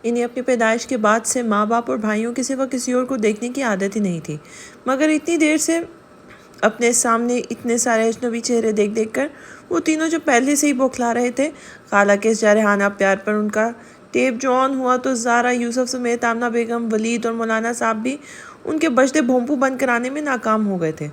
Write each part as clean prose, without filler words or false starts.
انہیں اپنی پیدائش کے بعد سے ماں باپ اور بھائیوں کے سوا کسی اور کو دیکھنے کی عادت ہی نہیں تھی، مگر اتنی دیر سے اپنے سامنے اتنے سارے اجنبی چہرے دیکھ دیکھ کر وہ تینوں جو پہلے سے ہی بوکھلا رہے تھے، خالہ کے اس جارحانہ پیار پر ان کا ٹیپ جو آن ہوا تو زارا یوسف سمیت آمنہ بیگم، ولید اور مولانا صاحب بھی ان کے بجتے بھونپو بند کرانے میں ناکام ہو گئے تھے۔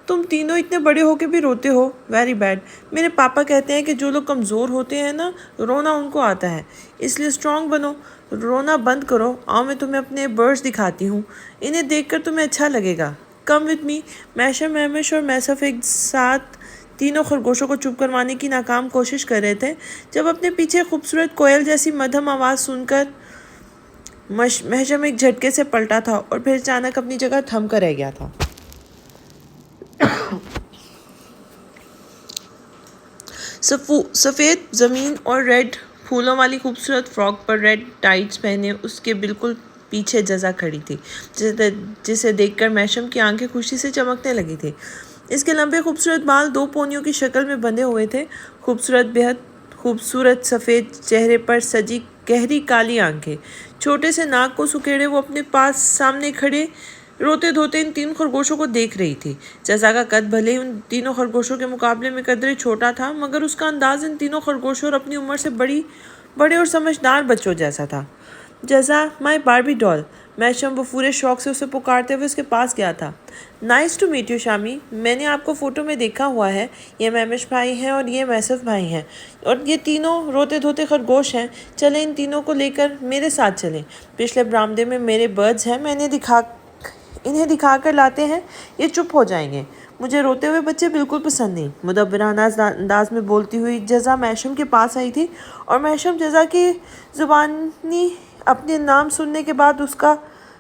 تم تینوں اتنے بڑے ہو کے بھی روتے ہو، ویری بیڈ۔ میرے پاپا کہتے ہیں کہ جو لوگ کمزور ہوتے ہیں نا، رونا ان کو آتا ہے، اس لیے اسٹرانگ بنو، رونا بند کرو۔ آؤ میں تمہیں اپنے برڈز دکھاتی ہوں، انہیں دیکھ کر تمہیں اچھا لگے گا۔ Come with me. میشم، مہمش اور میسف ایک ساتھ تینوں خرگوشوں کو چپ کروانے کی ناکام کوشش کر رہے تھے جب اپنے پیچھے خوبصورت کوئل جیسی مدھم آواز سن کر محشم ایک جھٹکے سے پلٹا تھا اور پھر اچانک اپنی جگہ تھم کر رہ گیا تھا۔ سفید زمین اور ریڈ پھولوں والی خوبصورت فراک پر ریڈ ٹائٹس پہنے اس کے بالکل پیچھے جزا کھڑی تھی، جسے دیکھ کر میشم کی آنکھیں خوشی سے چمکنے لگی تھی۔ اس کے لمبے خوبصورت بال دو پونیوں کی شکل میں بندھے ہوئے تھے، خوبصورت بےحد خوبصورت سفید چہرے پر سجی گہری کالی آنکھیں، چھوٹے سے ناک کو سکیڑے وہ اپنے پاس سامنے کھڑے روتے دھوتے ان تین خرگوشوں کو دیکھ رہی تھی۔ جزا کا قد بھلے ہی ان تینوں خرگوشوں کے مقابلے میں قدرے چھوٹا تھا، مگر اس کا انداز ان تینوں خرگوشوں اور اپنی عمر سے بڑے اور سمجھدار بچوں جیسا تھا۔ جزا، مائی باربی ڈال، میشم بفورے شوق سے اسے پکارتے ہوئے اس کے پاس گیا تھا۔ نائس ٹو میٹ یو شامی، میں نے آپ کو فوٹو میں دیکھا ہوا ہے، یہ مہمش بھائی ہیں اور یہ میسف بھائی ہیں، اور یہ تینوں روتے دھوتے خرگوش ہیں۔ چلیں ان تینوں کو لے کر میرے ساتھ چلیں، پچھلے برآمدے میں میرے برڈز ہیں، میں انہیں دکھا کر لاتے ہیں، یہ چپ ہو جائیں گے۔ مجھے روتے ہوئے بچے بالکل پسند نہیں۔ مدبرانہ انداز میں بولتی ہوئی جزا میشم کے پاس آئی تھی اور میشم جزا کی زبانی اپنے نام سننے کے بعد اس کا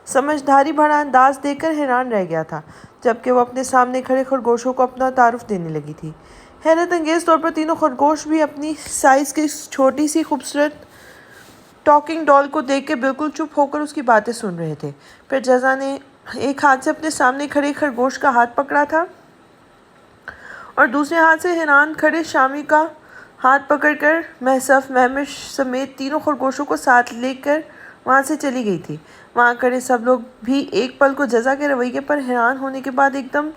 سمجھداری بھرا انداز دیکھ کر حیران رہ گیا تھا، جبکہ وہ اپنے سامنے کھڑے خرگوشوں کو اپنا تعارف دینے لگی تھی۔ حیرت انگیز طور پر تینوں خرگوش بھی اپنی سائز کی چھوٹی سی خوبصورت ٹاکنگ ڈال کو دیکھ کے بالکل چپ ہو کر اس کی باتیں سن رہے تھے۔ پھر جزا نے ایک ہاتھ سے اپنے سامنے کھڑے خرگوش کا ہاتھ پکڑا تھا اور دوسرے ہاتھ سے حیران کھڑے شامی کا ہاتھ پکڑ کر میسف، مہمش سمیت تینوں خرگوشوں کو ساتھ لے کر وہاں سے چلی گئی تھی۔ وہاں کھڑے سب لوگ بھی ایک پل کو جزا کے رویے پر حیران ہونے کے بعد ایک دم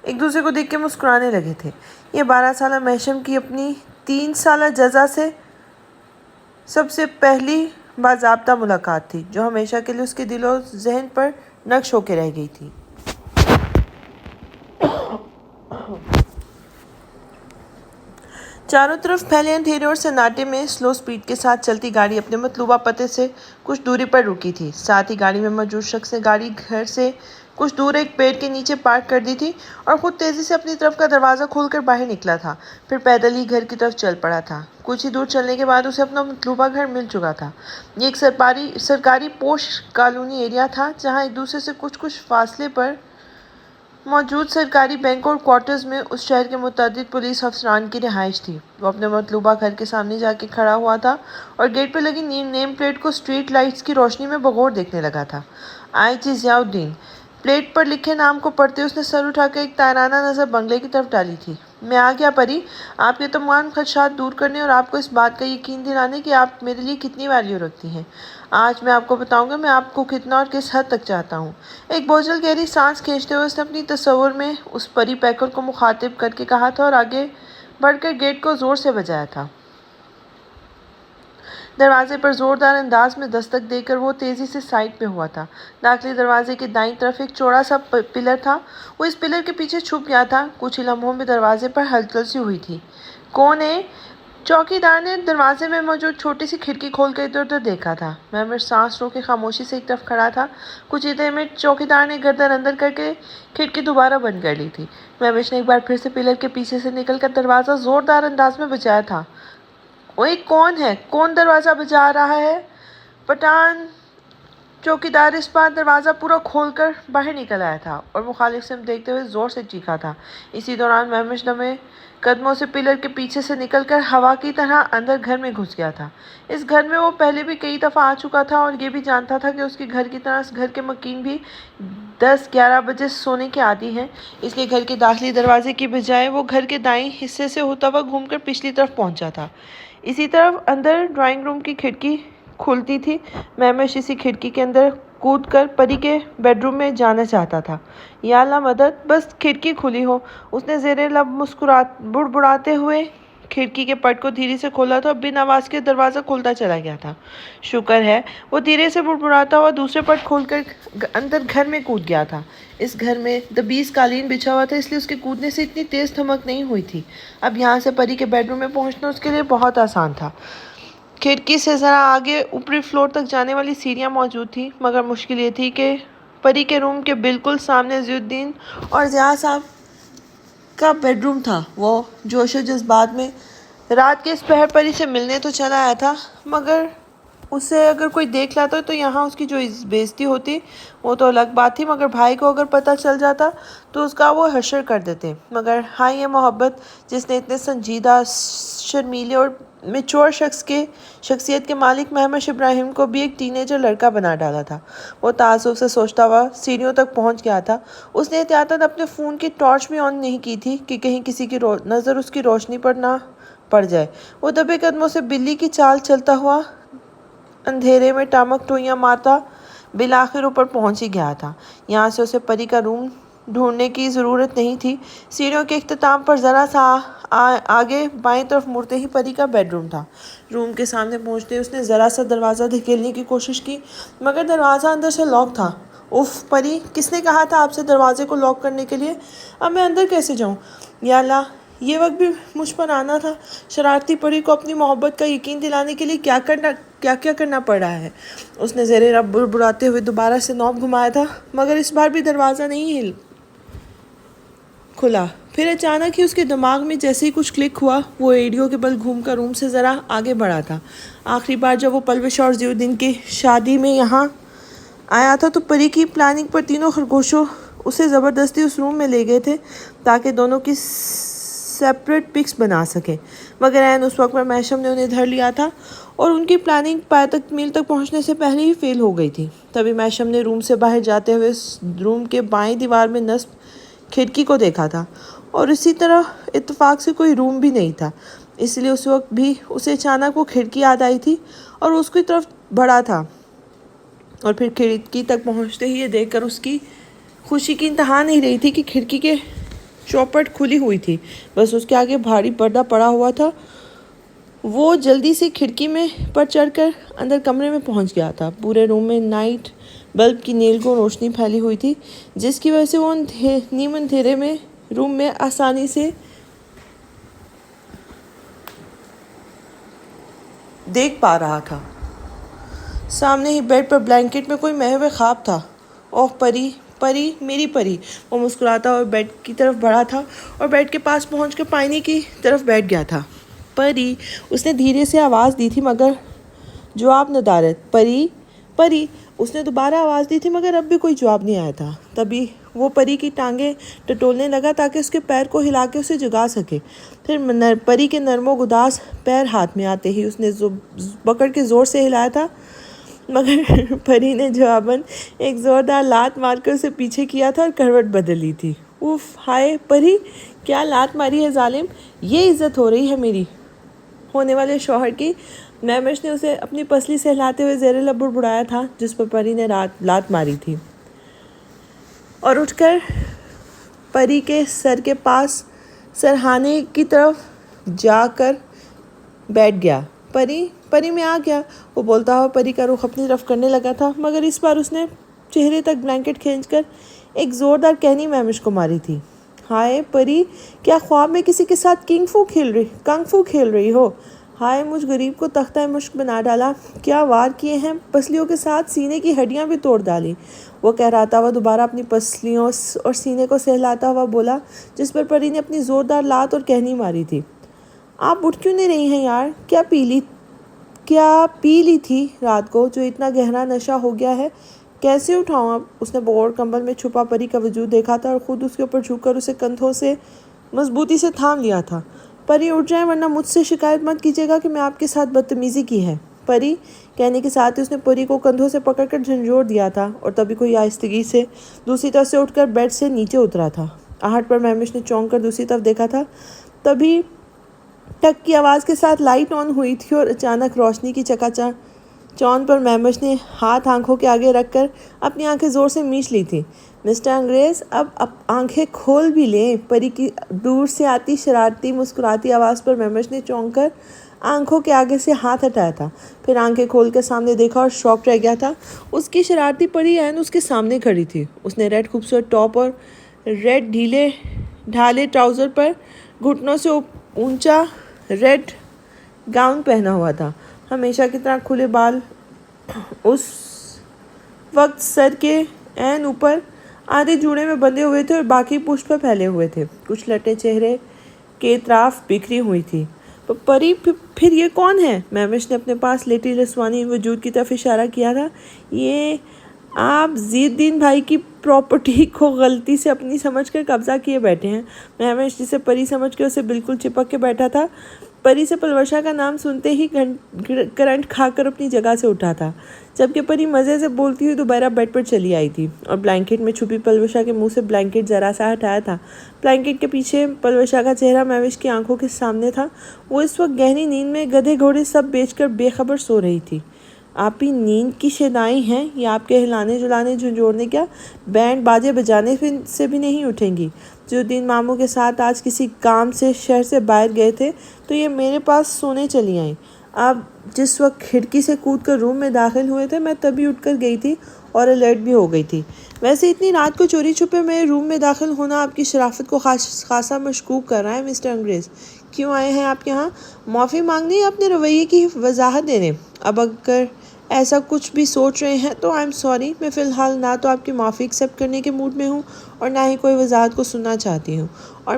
ایک دوسرے کو دیکھ کے مسکرانے لگے تھے۔ یہ 12 سالہ میشم کی اپنی 3 سالہ جزا سے سب سے پہلی باضابطہ ملاقات تھی، جو ہمیشہ کے لیے اس کے دل و ذہن پر نقش ہو کے رہ گئی تھی۔ چاروں طرف پھیلے اندھیرے اور سناٹے میں سلو سپیڈ کے ساتھ چلتی گاڑی اپنے مطلوبہ پتے سے کچھ دوری پر رکی تھی۔ ساتھ ہی گاڑی میں موجود شخص نے گاڑی گھر سے کچھ دور ایک پیڑ کے نیچے پارک کر دی تھی اور خود تیزی سے اپنی طرف کا دروازہ کھول کر باہر نکلا تھا، پھر پیدل ہی گھر کی طرف چل پڑا تھا۔ کچھ ہی دور چلنے کے بعد اسے اپنا مطلوبہ گھر مل چکا تھا۔ یہ ایک سرکاری پوش کالونی ایریا تھا، جہاں ایک دوسرے سے کچھ فاصلے پر موجود سرکاری بینکوں اور کوارٹرز میں اس شہر کے متعدد پولیس افسران کی رہائش تھی۔ وہ اپنے مطلوبہ گھر کے سامنے جا کے کھڑا ہوا تھا اور گیٹ پہ لگی نیم پلیٹ کو اسٹریٹ لائٹس کی روشنی میں بغور دیکھنے لگا تھا۔ آئی جی ضیاء الدین۔ پلیٹ پر لکھے نام کو پڑھتے اس نے سر اٹھا کر ایک طائرانہ نظر بنگلے کی طرف ڈالی تھی۔ میں آ گیا پری، آپ کے تمام خدشات دور کرنے اور آپ کو اس بات کا یقین دلانے کہ آپ میرے لیے کتنی ویلیو رکھتی ہیں۔ آج میں آپ کو بتاؤں گا میں آپ کو کتنا اور کس حد تک چاہتا ہوں۔ ایک بوجھل گہری سانس کھینچتے ہوئے اس نے اپنی تصور میں اس پری پیکر کو مخاطب کر کے کہا تھا اور آگے بڑھ کر گیٹ کو زور سے بجایا تھا۔ دروازے پر زوردار انداز میں دستک دے کر وہ تیزی سے سائڈ پہ ہوا تھا۔ داخلی دروازے کے دائیں طرف ایک چوڑا سا پلر تھا، وہ اس پلر کے پیچھے چھپ گیا تھا۔ کچھ ہی لمحوں میں دروازے پر ہلچل سی ہوئی تھی۔ کون ہے؟ چوکیدار نے دروازے میں موجود چھوٹی سی کھڑکی کھول کر ادھر ادھر دیکھا تھا۔ مہمش سانس روکے خاموشی سے ایک طرف کھڑا تھا۔ کچھ ہی دیر میں چوکیدار نے گردن اندر کر کے کھڑکی دوبارہ بند کر لی تھی۔ مہمش نے ایک بار پھر سے پلر کے پیچھے سے نکل کر دروازہ زوردار انداز میں بجایا تھا۔ اوئے کون ہے؟ کون دروازہ بجا رہا ہے؟ پٹھان! چوکیدار اس بار دروازہ پورا کھول کر باہر نکل آیا تھا اور مخالف سمت دیکھتے ہوئے زور سے چیخا تھا۔ اسی دوران مہمش دمے قدموں سے پلر کے پیچھے سے نکل کر ہوا کی طرح اندر گھر میں گھس گیا تھا۔ اس گھر میں وہ پہلے بھی کئی دفعہ آ چکا تھا اور یہ بھی جانتا تھا کہ اس کے گھر کی طرح اس گھر کے مکین بھی 10-11 بجے سونے کے عادی ہیں، اس لیے گھر کے داخلی دروازے کی بجائے وہ گھر کے دائیں حصے سے ہوتا ہوا گھوم کر پچھلی طرف پہنچا تھا۔ اسی طرف اندر ڈرائنگ روم کی کھڑکی کھلتی تھی مہمش اسی کھڑکی کے اندر کود کر پری کے بیڈ روم میں جانا چاہتا تھا۔ یا اللہ مدد، بس کھڑکی کھلی ہو۔ اس نے زیر لب بڑبڑاتے ہوئے کھڑکی کے پٹ کو دھیرے سے کھولا تھا اور بن آواز کے دروازہ کھلتا چلا گیا تھا۔ شکر ہے وہ دھیرے سے بڑبڑاتا ہوا دوسرے پٹ کھول کر اندر گھر میں کود گیا تھا۔ اس گھر میں دبیز قالین بچھا ہوا تھا، اس لیے اس کے کودنے سے اتنی تیز دھمک نہیں ہوئی تھی۔ اب یہاں سے پری کے بیڈ روم میں پہنچنا اس کے لیے بہت آسان تھا۔ کھڑکی سے ذرا آگے اوپری فلور تک جانے والی سیڑھیاں موجود تھیں، مگر مشکل یہ تھی کہ پری کے روم کے بالکل سامنے ضیاء الدین اور ضیاء صاحب کا بیڈ روم تھا۔ وہ جوش و جذبات میں رات کے اس پہر پری سے ملنے تو چلا آیا تھا، مگر اسے اگر کوئی دیکھ لاتا تو یہاں اس کی جو بےعزتی ہوتی وہ تو الگ بات تھی، مگر بھائی کو اگر پتہ چل جاتا تو اس کا وہ حشر کر دیتے۔ مگر ہاں، یہ محبت جس نے اتنے سنجیدہ، شرمیلے اور میچور شخصیت کے مالک مہمش ابراہیم کو بھی ایک ٹین ایجر لڑکا بنا ڈالا تھا۔ وہ تعصب سے سوچتا ہوا سیڑھیوں تک پہنچ گیا تھا۔ اس نے احتیاطاً اپنے فون کی ٹارچ بھی آن نہیں کی تھی کہ کہیں کسی کی نظر اس کی روشنی پر نہ پڑ جائے۔ وہ دبے قدموں سے بلی کی چال چلتا ہوا اندھیرے میں ٹامک ٹوئیاں مارتا بالآخر اوپر پہنچ ہی گیا تھا۔ یہاں سے اسے پری کا روم ڈھونڈنے کی ضرورت نہیں تھی۔ سیڑھیوں کے اختتام پر ذرا سا آگے بائیں طرف مڑتے ہی پری کا بیڈ روم تھا۔ روم کے سامنے پہنچتے ہی اس نے ذرا سا دروازہ دھکیلنے کی کوشش کی، مگر دروازہ اندر سے لاک تھا۔ اف پری، کس نے کہا تھا آپ سے دروازے کو لاک کرنے کے لیے؟ اب میں اندر کیسے جاؤں؟ یا اللہ، یہ وقت بھی مجھ پر آنا تھا۔ شرارتی پری کو اپنی محبت کا یقین دلانے کے لیے کیا کرنا پڑ رہا ہے۔ اس نے زیر لب بڑبڑاتے ہوئے دوبارہ سے نوب گھمایا تھا، مگر اس بار بھی دروازہ نہیں کھلا۔ پھر اچانک ہی اس کے دماغ میں جیسے ہی کچھ کلک ہوا، وہ ایڑیوں کے بل گھوم کر روم سے ذرا آگے بڑھا تھا۔ آخری بار جب وہ پلوش اور ضیاء الدین کی شادی میں یہاں آیا تھا تو پری کی پلاننگ پر تینوں خرگوشوں اسے زبردستی اس روم میں لے گئے تھے تاکہ دونوں کی سیپریٹ پکس بنا سکے، مگر عین اس وقت میں محشم نے انہیں دھر لیا تھا اور ان کی پلاننگ پایہ تکمیل تک پہنچنے سے پہلے ہی فیل ہو گئی تھی۔ تبھی محشم نے روم سے باہر جاتے ہوئے اس روم کے بائیں دیوار میں نصب کھڑکی کو دیکھا تھا، اور اسی طرح اتفاق سے کوئی روم بھی نہیں تھا، اس لیے اس وقت بھی اسے اچانک وہ کھڑکی یاد آئی تھی اور اس کی طرف بڑھا تھا، اور پھر کھڑکی تک پہنچتے ہی یہ دیکھ کر اس کی خوشی کی انتہا نہیں رہی تھی کہ کھڑکی کے چوپٹ کھلی ہوئی تھی، بس اس کے آگے بھاری پردہ پڑا ہوا تھا۔ وہ جلدی سے کھڑکی پر چڑھ کر اندر کمرے میں پہنچ گیا تھا۔ پورے روم میں نائٹ بلب کی نیلگوں روشنی پھیلی ہوئی تھی، جس کی وجہ سے وہ نیم اندھیرے میں روم میں آسانی سے دیکھ پا رہا تھا۔ سامنے ہی بیڈ پر بلینکٹ میں کوئی محو خواب تھا۔ اوہ پری، پری، میری پری! وہ مسکراتا ہوا بیڈ کی طرف بڑھا تھا اور بیڈ کے پاس پہنچ کر پائنے کی طرف بیٹھ گیا تھا۔ پری! اس نے دھیرے سے آواز دی تھی مگر جواب ندارت۔ پری، پری! اس نے دوبارہ آواز دی تھی مگر اب بھی کوئی جواب نہیں آیا تھا۔ تبھی وہ پری کی ٹانگیں ٹٹولنے لگا تاکہ اس کے پیر کو ہلا کے اسے جگا سکے۔ پھر پری کے نرم و گداز پیر ہاتھ میں آتے ہی اس نے پکڑ کے زور سے ہلایا تھا، مگر پری نے جواباً ایک زوردار لات مار کر اسے پیچھے کیا تھا اور کروٹ بدل لی تھی۔ اف، ہائے پری! کیا لات ماری ہے ظالم! یہ عزت ہو رہی ہے میری ہونے والے شوہر کی! مہمش نے اسے اپنی پسلی سے ہلاتے ہوئے زیر لب بڑبڑایا تھا جس پر پری نے لات ماری تھی، اور اٹھ کر پری کے سر کے پاس سرہانے کی طرف جا کر بیٹھ گیا۔ پری، پری میں آ گیا، وہ بولتا ہوا پری کا رخ اپنی طرف کرنے لگا تھا، مگر اس بار اس نے چہرے تک بلینکٹ کھینچ کر ایک زوردار کہنی مہمش کو ماری تھی۔ ہائے پری! کیا خواب میں کسی کے ساتھ کنگ فو کھیل رہی ہو؟ ہائے، مجھ غریب کو تختہ مشق بنا ڈالا! کیا وار کیے ہیں! پسلیوں کے ساتھ سینے کی ہڈیاں بھی توڑ ڈالی! وہ کہراتا ہوا دوبارہ اپنی پسلیوں اور سینے کو سہلاتا ہوا بولا، جس پر پری نے اپنی زوردار لات اور کہنی ماری تھی۔ آپ اٹھ کیوں نہیں رہی ہیں یار؟ کیا پی لی تھی رات کو جو اتنا گہرا نشہ ہو گیا ہے؟ کیسے اٹھاؤں اب؟ اس نے بغور کمبل میں چھپا پری کا وجود دیکھا تھا اور خود اس کے اوپر جھک کر اسے کندھوں سے مضبوطی سے تھام لیا تھا۔ پری اٹھ جائیں ورنہ مجھ سے شکایت مت کیجیے گا کہ میں آپ کے ساتھ بدتمیزی کی ہے۔ پری! کہنے کے ساتھ ہی اس نے پری کو کندھوں سے پکڑ کر جھنجھوڑ دیا تھا اور تبھی کوئی آہستگی سے دوسری طرف سے اٹھ کر بیڈ سے نیچے اترا تھا۔ آہٹ پر مہمش نے چونک کر دوسری طرف دیکھا تھا، تبھی ٹک کی آواز کے ساتھ لائٹ آن ہوئی تھی اور اچانک روشنی کی چون پر مہمش نے ہاتھ آنکھوں کے آگے رکھ کر اپنی آنکھیں زور سے میچ لی تھی۔ مسٹر انگریز اب آنکھیں کھول بھی لیں۔ پری کی دور سے آتی شرارتی مسکراتی آواز پر مہمش نے چونک کر آنکھوں کے آگے سے ہاتھ ہٹایا تھا، پھر آنکھیں کھول کر سامنے دیکھا اور شاک رہ گیا تھا۔ اس کی شرارتی پری عین اس کے سامنے کھڑی تھی۔ اس نے ریڈ خوبصورت ٹاپ اور ریڈ ڈھالے ٹراؤزر پر گھٹنوں سے اونچا ریڈ گاؤن پہنا ہوا تھا۔ ہمیشہ کی طرح کھلے بال اس وقت سر کے عین اوپر آدھے جوڑے میں بندھے ہوئے تھے اور باقی پشت پر پھیلے ہوئے تھے۔ کچھ لٹیں چہرے کے اطراف بکھری ہوئی تھی۔ پری پھر یہ کون ہے؟ مہمش نے اپنے پاس لیٹی رسوانی وجود کی طرف اشارہ کیا تھا۔ یہ آپ ضیاء الدین بھائی کی پراپرٹی کو غلطی سے اپنی سمجھ کر قبضہ کیے بیٹھے ہیں۔ مہمش جسے پری سمجھ کے اسے بالکل چپک کے بیٹھا تھا، پری سے پلوشا کا نام سنتے ہی کرنٹ کھا کر اپنی جگہ سے اٹھا تھا، جبکہ پری مزے سے بولتی ہوئی دوبارہ بیڈ پر چلی آئی تھی اور بلینکٹ میں چھپی پلوشا کے منہ سے بلینکٹ ذرا سا ہٹایا تھا۔ بلینکٹ کے پیچھے پلوشا کا چہرہ مہوش کی آنکھوں کے سامنے تھا۔ وہ اس وقت گہری نیند میں گدھے گھوڑے سب بیچ کر بے خبر سو رہی تھی۔ آپ ہی نیند کی شیدائیں ہیں، یہ آپ کے ہلانے جلانے جھنجھوڑنے کیا بینڈ باجے بجانے سے بھی نہیں اٹھیں گی۔ ضیاء الدین ماموں کے ساتھ آج کسی کام سے شہر سے باہر گئے تھے تو یہ میرے پاس سونے چلی آئیں۔ آپ جس وقت کھڑکی سے کود کر روم میں داخل ہوئے تھے میں تبھی اٹھ کر گئی تھی اور الرٹ بھی ہو گئی تھی۔ ویسے اتنی رات کو چوری چھپے میرے روم میں داخل ہونا آپ کی شرافت کو خاصا مشکوک کر رہا ہے مسٹر انگریز۔ کیوں آئے ہیں آپ یہاں؟ معافی مانگنے یا اپنے رویے کی وضاحت دینے؟ اب اگر ایسا کچھ بھی سوچ رہے ہیں تو I'm sorry، میں فی الحال نہ تو آپ کی معافی ایکسیپٹ کرنے کے موڈ میں ہوں اور نہ ہی کوئی وضاحت کو سننا چاہتی ہوں، اور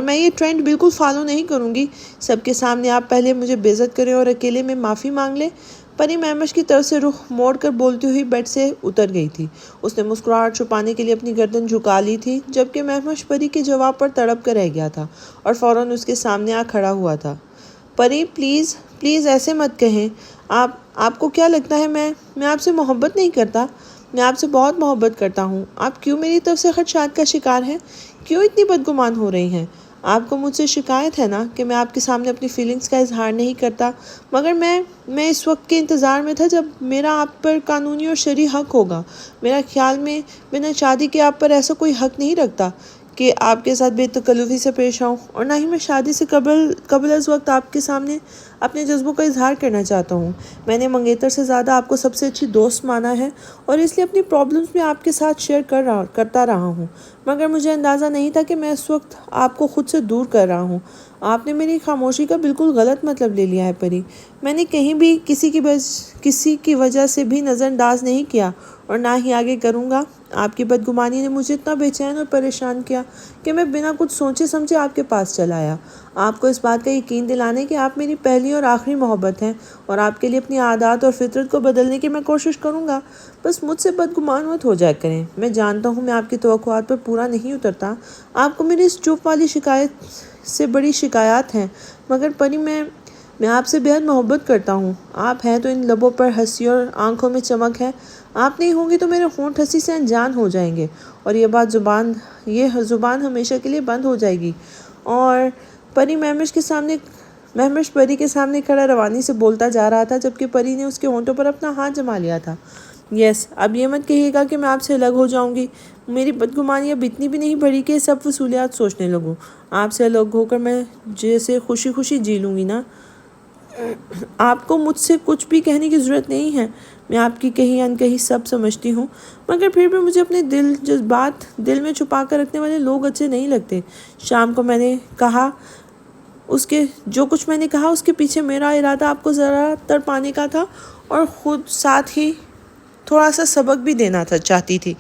میں یہ ٹرینڈ بالکل فالو نہیں کروں گی۔ سب کے سامنے آپ پہلے مجھے بے عزت کریں اور اکیلے میں معافی مانگ لیں۔ پری مہمش کی طرف سے رخ موڑ کر بولتی ہوئی بیڈ سے اتر گئی تھی۔ اس نے مسکراہٹ چھپانے کے لیے اپنی گردن جھکا لی تھی، جبکہ مہمش پری کے جواب پر تڑپ کر رہ گیا تھا اور فوراً اس کے سامنے آ کھڑا ہوا تھا۔ پری پلیز ایسے مت کہیں۔ آپ کو کیا لگتا ہے میں آپ سے محبت نہیں کرتا؟ میں آپ سے بہت محبت کرتا ہوں۔ آپ کیوں میری طرف سے خدشات کا شکار ہیں؟ کیوں اتنی بدگمان ہو رہی ہیں؟ آپ کو مجھ سے شکایت ہے نا کہ میں آپ کے سامنے اپنی فیلنگز کا اظہار نہیں کرتا، مگر میں اس وقت کے انتظار میں تھا جب میرا آپ پر قانونی اور شرعی حق ہوگا۔ میرا خیال میں بنا شادی کے آپ پر ایسا کوئی حق نہیں رکھتا کہ آپ کے ساتھ بے تکلفی سے پیش آؤں، اور نہ ہی میں شادی سے قبل از وقت آپ کے سامنے اپنے جذبوں کا اظہار کرنا چاہتا ہوں۔ میں نے منگیتر سے زیادہ آپ کو سب سے اچھی دوست مانا ہے اور اس لیے اپنی پرابلمز میں آپ کے ساتھ شیئر کرتا رہا ہوں، مگر مجھے اندازہ نہیں تھا کہ میں اس وقت آپ کو خود سے دور کر رہا ہوں۔ آپ نے میری خاموشی کا بالکل غلط مطلب لے لیا ہے پری۔ میں نے کہیں بھی کسی کی وجہ سے بھی نظر انداز نہیں کیا اور نہ ہی آگے کروں گا۔ آپ کی بدگمانی نے مجھے اتنا بے چین اور پریشان کیا کہ میں بنا کچھ سوچے سمجھے آپ کے پاس چلا آیا، آپ کو اس بات کا یقین دلانے کہ آپ میری پہلی اور آخری محبت ہیں، اور آپ کے لیے اپنی عادات اور فطرت کو بدلنے کی میں کوشش کروں گا۔ بس مجھ سے بدگمان مت ہو جایا کریں۔ میں جانتا ہوں میں آپ کی توقعات پر پورا نہیں اترتا، آپ کو میری اس چپ والی شکایت سے بڑی شکایات ہیں، مگر پری میں آپ سے بہت محبت کرتا ہوں۔ آپ ہیں تو ان لبوں پر ہنسی اور آنکھوں میں چمک ہے، آپ نہیں ہوں گی تو میرے ہونٹ ہنسی سے انجان ہو جائیں گے اور یہ زبان ہمیشہ کے لیے بند ہو جائے گی۔ اور پری مہمش پری کے سامنے کھڑا روانی سے بولتا جا رہا تھا، جبکہ پری نے اس کے ہونٹوں پر اپنا ہاتھ جما لیا تھا۔ یس، اب یہ مت کہیے گا کہ میں آپ سے الگ ہو جاؤں گی۔ میری بدگمانی اب اتنی بھی نہیں بڑھی کہ سب فضولیات سوچنے لگوں۔ آپ سے الگ ہو کر میں جیسے خوشی خوشی جی لوں گی نا۔ آپ کو مجھ سے کچھ بھی کہنے کی ضرورت نہیں ہے، میں آپ کی کہیں انکہی سب سمجھتی ہوں، مگر پھر بھی مجھے اپنے جذبات دل میں چھپا کر رکھنے والے لوگ اچھے نہیں لگتے۔ شام کو میں نے کہا جو کچھ میں نے کہا اس کے پیچھے میرا ارادہ آپ کو ذرا تڑپانے کا تھا اور خود ساتھ ہی تھوڑا سا سبق بھی دینا چاہتی تھی۔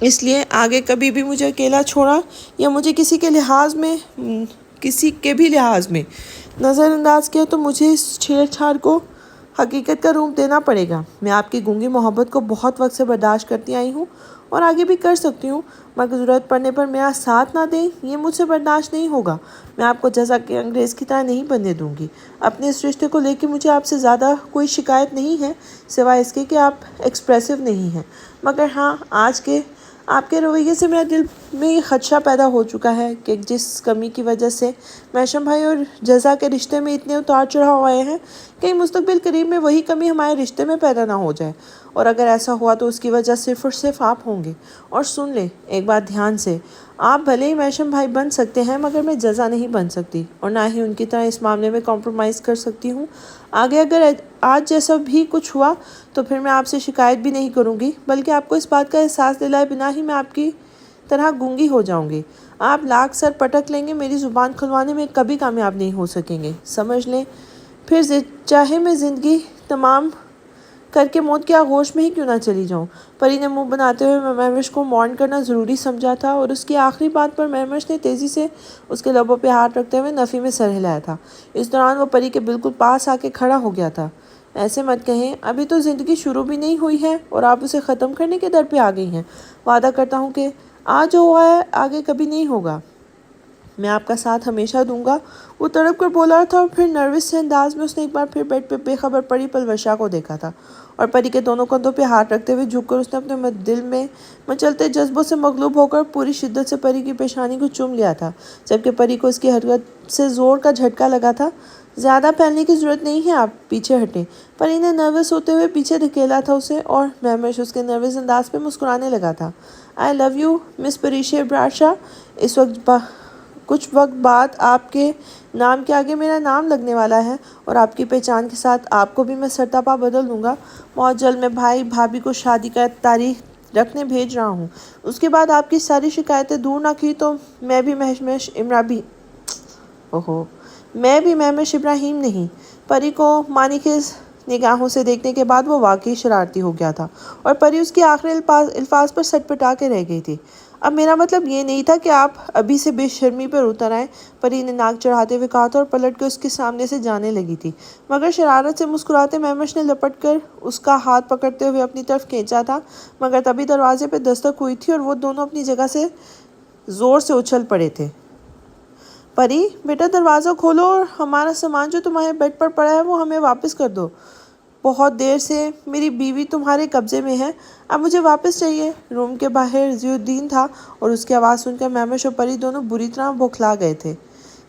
اس لیے آگے کبھی بھی مجھے اکیلا چھوڑا یا مجھے کسی کے بھی لحاظ میں نظر انداز کیا تو مجھے اس چھیڑ چھاڑ کو حقیقت کا روپ دینا پڑے گا۔ میں آپ کی گونگی محبت کو بہت وقت سے برداشت کرتی آئی ہوں اور آگے بھی کر سکتی ہوں، مگر ضرورت پڑنے پر میرا ساتھ نہ دیں یہ مجھ سے برداشت نہیں ہوگا۔ میں آپ کو جزا کے انگریز کی طرح نہیں بننے دوں گی۔ اپنے اس رشتے کو لے کے مجھے آپ سے زیادہ کوئی شکایت نہیں ہے، سوائے اس کے کہ آپ ایکسپریسو نہیں ہیں، مگر ہاں آپ کے رویے سے میرا دل میں یہ خدشہ پیدا ہو چکا ہے کہ جس کمی کی وجہ سے محشم بھائی اور جزا کے رشتے میں اتنے اتار چڑھاؤ آئے ہیں، کہیں مستقبل قریب میں وہی کمی ہمارے رشتے میں پیدا نہ ہو جائے، اور اگر ایسا ہوا تو اس کی وجہ صرف اور صرف آپ ہوں گے۔ اور سن لیں ایک بات دھیان سے، آپ بھلے ہی محشم بھائی بن سکتے ہیں مگر میں جزا نہیں بن سکتی، اور نہ ہی ان کی طرح اس معاملے میں کمپرومائز کر سکتی ہوں۔ آگے اگر آج جیسا بھی کچھ ہوا تو پھر میں آپ سے شکایت بھی نہیں کروں گی، بلکہ آپ کو اس بات کا احساس دلائے بنا ہی میں آپ کی طرح گونگی ہو جاؤں گی۔ آپ لاکھ سر پٹک لیں گے، میری زبان کھلوانے میں کبھی کامیاب نہیں ہو سکیں گے، سمجھ لیں۔ پھر چاہے میں زندگی تمام کر کے موت کے آغوش میں ہی کیوں نہ چلی جاؤں۔ پری نے منہ بناتے ہوئے مہوش کو مارن کرنا ضروری سمجھا تھا، اور اس کی آخری بات پر مہوش نے تیزی سے اس کے لبوں پہ ہاتھ رکھتے ہوئے نفی میں سر ہلایا تھا۔ اس دوران وہ پری کے بالکل پاس آ کے کھڑا ہو گیا تھا۔ ایسے مت کہیں، ابھی تو زندگی شروع بھی نہیں ہوئی ہے اور آپ اسے ختم کرنے کے در پہ آ گئی ہیں۔ وعدہ کرتا ہوں کہ آج جو ہوا ہے آگے کبھی نہیں ہوگا، میں آپ کا ساتھ ہمیشہ دوں گا، وہ تڑپ کر بولا تھا، اور پھر نروس سے انداز میں اس نے ایک بار پھر بیڈ پہ بے خبر پڑی پلوشا کو دیکھا تھا، اور پری کے دونوں کندھوں پہ ہاتھ رکھتے ہوئے جھک کر اس نے اپنے دل میں مچلتے جذبوں سے مغلوب ہو کر پوری شدت سے پری کی پیشانی کو چوم لیا تھا، جبکہ پری کو اس کی حرکت سے زور کا جھٹکا لگا تھا۔ زیادہ پھیلنے کی ضرورت نہیں ہے، آپ پیچھے ہٹیں۔ پری نے نروس ہوتے ہوئے پیچھے دھکیلا تھا اسے، اور مہوش اس کے نروس انداز پہ مسکرانے لگا تھا۔ آئی لو یو مس پریشیا براشا، اس وقت کچھ وقت بعد آپ کے نام کے آگے میرا نام لگنے والا ہے، اور آپ کی پہچان کے ساتھ آپ کو بھی میں سرتاپا بدل دوں گا۔ بہت جلد میں بھائی بھابھی کو شادی کا تاریخ رکھنے بھیج رہا ہوں۔ اس کے بعد آپ کی ساری شکایتیں دور نہ کی تو میں بھی مہوش ابراہیم نہیں۔ پری کو مانیخیز نگاہوں سے دیکھنے کے بعد وہ واقعی شرارتی ہو گیا تھا، اور پری اس کے آخری الفاظ پر سٹ پٹا کے رہ گئی تھی۔ اب میرا مطلب یہ نہیں تھا کہ آپ ابھی سے بے شرمی پر اتر آئیں، پری نے ناک چڑھاتے ہوئے کہا تھا، اور پلٹ کے اس کے سامنے سے جانے لگی تھی، مگر شرارت سے مسکراتے مہوش نے لپٹ کر اس کا ہاتھ پکڑتے ہوئے اپنی طرف کھینچا تھا، مگر تبھی دروازے پہ دستک ہوئی تھی اور وہ دونوں اپنی جگہ سے زور سے اچھل پڑے تھے۔ پری بیٹا دروازہ کھولو، اور ہمارا سامان جو تمہارے بیڈ پر پڑا ہے وہ ہمیں واپس کر دو۔ بہت دیر سے میری بیوی تمہارے قبضے میں ہے، اب مجھے واپس چاہیے۔ روم کے باہر ضیاء الدین تھا، اور اس کی آواز سن کر مہوش اور پری دونوں بری طرح بوکھلا گئے تھے۔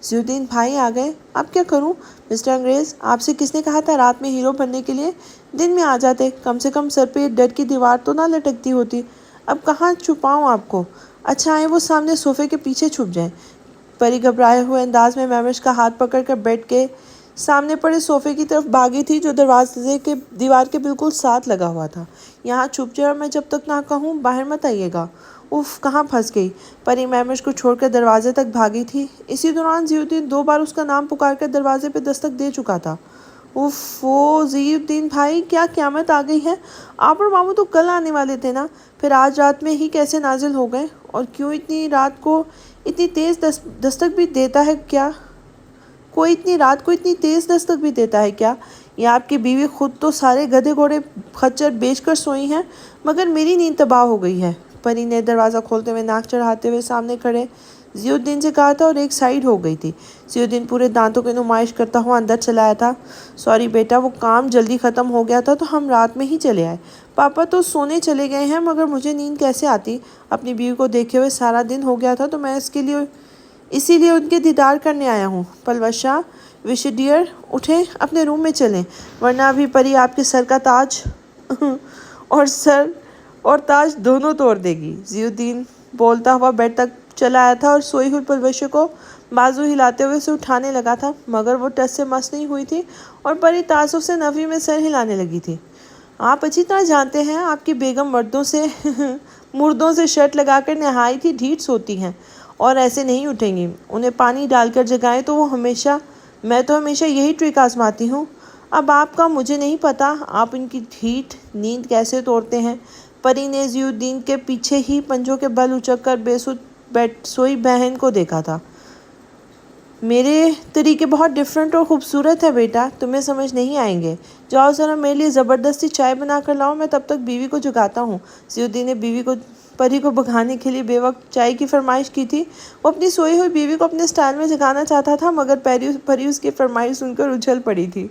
ضیاء الدین بھائی آ گئے، اب کیا کروں؟ مسٹر انگریز، آپ سے کس نے کہا تھا رات میں ہیرو بننے کے لیے؟ دن میں آ جاتے، کم سے کم سر پہ یہ ڈر کی دیوار تو نہ لٹکتی ہوتی۔ اب کہاں چھپاؤں آپ کو؟ اچھا آئیں وہ سامنے صوفے کے پیچھے چھپ جائیں۔ پری گھبرائے ہوئے انداز میں مہوش کا ہاتھ پکڑ کر بیڈ کے سامنے پڑے صوفے کی طرف بھاگی تھی، جو دروازے کے دیوار کے بالکل ساتھ لگا ہوا تھا۔ یہاں چھپ جائے، اور میں جب تک نہ کہوں باہر مت آئیے گا۔ اف، کہاں پھنس گئی؟ پری مہوش کو چھوڑ کر دروازے تک بھاگی تھی۔ اسی دوران ضیاء الدین 2 بار اس کا نام پکار کر دروازے پہ دستک دے چکا تھا۔ ضیاء الدین بھائی، کیا قیامت آ گئی ہے؟ آپ اور ماموں تو کل آنے والے تھے نا، پھر آج رات میں ہی کیسے نازل ہو گئے؟ اور کیوں اتنی رات کو اتنی تیز دستک بھی دیتا ہے کیا؟ کوئی اتنی رات کو اتنی تیز دستک بھی دیتا ہے کیا؟ یا آپ کی بیوی خود تو سارے گدھے گھوڑے خچر بیچ کر سوئی ہیں، مگر میری نیند تباہ ہو گئی ہے۔ پری نے دروازہ کھولتے ہوئے ناک چڑھاتے ہوئے سامنے کھڑے ضیاء الدین سے کہا تھا، اور ایک سائیڈ ہو گئی تھی۔ ضیاء الدین پورے دانتوں کی نمائش کرتا ہوا اندر چلا آیا تھا۔ سوری بیٹا، وہ کام جلدی ختم ہو گیا تھا تو ہم رات میں ہی چلے آئے۔ پاپا تو سونے چلے گئے ہیں، مگر مجھے نیند کیسے آتی؟ اپنی بیوی کو دیکھے ہوئے سارا دن ہو گیا تھا تو میں اسی لیے ان کے دیدار کرنے آیا ہوں۔ پلوشا وش ڈیئر، اٹھیں اپنے روم میں چلیں، ورنہ ابھی پری آپ کے سر کا تاج اور سر اور تاج دونوں توڑ دے گی۔ ضیاء الدین بولتا ہوا بیڈ تک چلا آیا تھا اور سوئی ہوئی پلوشا کو بازو ہلاتے ہوئے اسے اٹھانے لگا تھا، مگر وہ ٹس سے مس نہیں ہوئی تھی، اور پری تعصب سے نفی میں سر ہلانے لگی تھی۔ آپ اچھی طرح جانتے ہیں آپ کی بیگم مردوں سے شرط لگا کر نہایت ہی ڈھیٹ سوتی ہیں، اور ایسے نہیں اٹھیں گی۔ انہیں پانی ڈال کر جگائیں تو میں تو ہمیشہ یہی ٹرک آزماتی ہوں۔ اب آپ کا مجھے نہیں پتا آپ ان کی ڈھیٹ نیند کیسے توڑتے ہیں۔ پری نے ضیاء الدین کے پیچھے ہی پنجوں کے بل اچک کر بے سود سوئی بہن کو دیکھا تھا۔ میرے طریقے بہت ڈیفرنٹ اور خوبصورت ہے بیٹا، تمہیں سمجھ نہیں آئیں گے۔ جاؤ ذرا میرے لیے زبردستی چائے بنا کر لاؤ، میں تب تک بیوی کو جگاتا ہوں۔ ضیاء الدین نے بیوی کو پری کو بھگانے کے لیے بے وقت چائے کی فرمائش کی تھی۔ وہ اپنی سوئی ہوئی بیوی کو اپنے سٹائل میں جگانا چاہتا تھا، مگر پری اس کی فرمائش سن کر اچھل پڑی تھی۔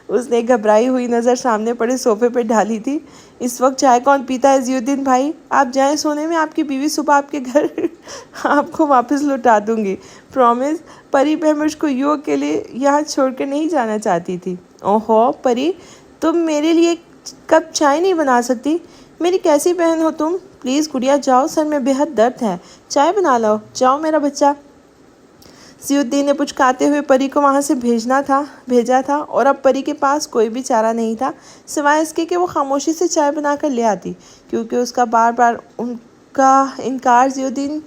اس نے گھبرائی ہوئی نظر سامنے پڑے صوفے پہ ڈالی تھی۔ اس وقت چائے کون پیتا ہے ضیاء الدین بھائی؟ آپ جائیں سونے میں، آپ کی بیوی صبح آپ کے گھر آپ کو واپس لوٹا دوں گی، پرومس۔ پری مہوش کو یوں اکیلے یہاں چھوڑ کر نہیں جانا چاہتی تھی۔ اوہو پری، تم میرے لیے کپ چائے نہیں بنا سکتی؟ میری کیسی بہن ہو تم؟ پلیز گڑیا جاؤ، سر میں بے حد درد ہے، چائے بنا لاؤ، جاؤ میرا بچہ۔ ضیاء الدین نے پچکاتے ہوئے پری کو وہاں سے بھیجا تھا، اور اب پری کے پاس کوئی بھی چارہ نہیں تھا سوائے اس کے کہ وہ خاموشی سے چائے بنا کر لے آتی، کیونکہ اس کا بار بار ان کا انکار ضیاء الدین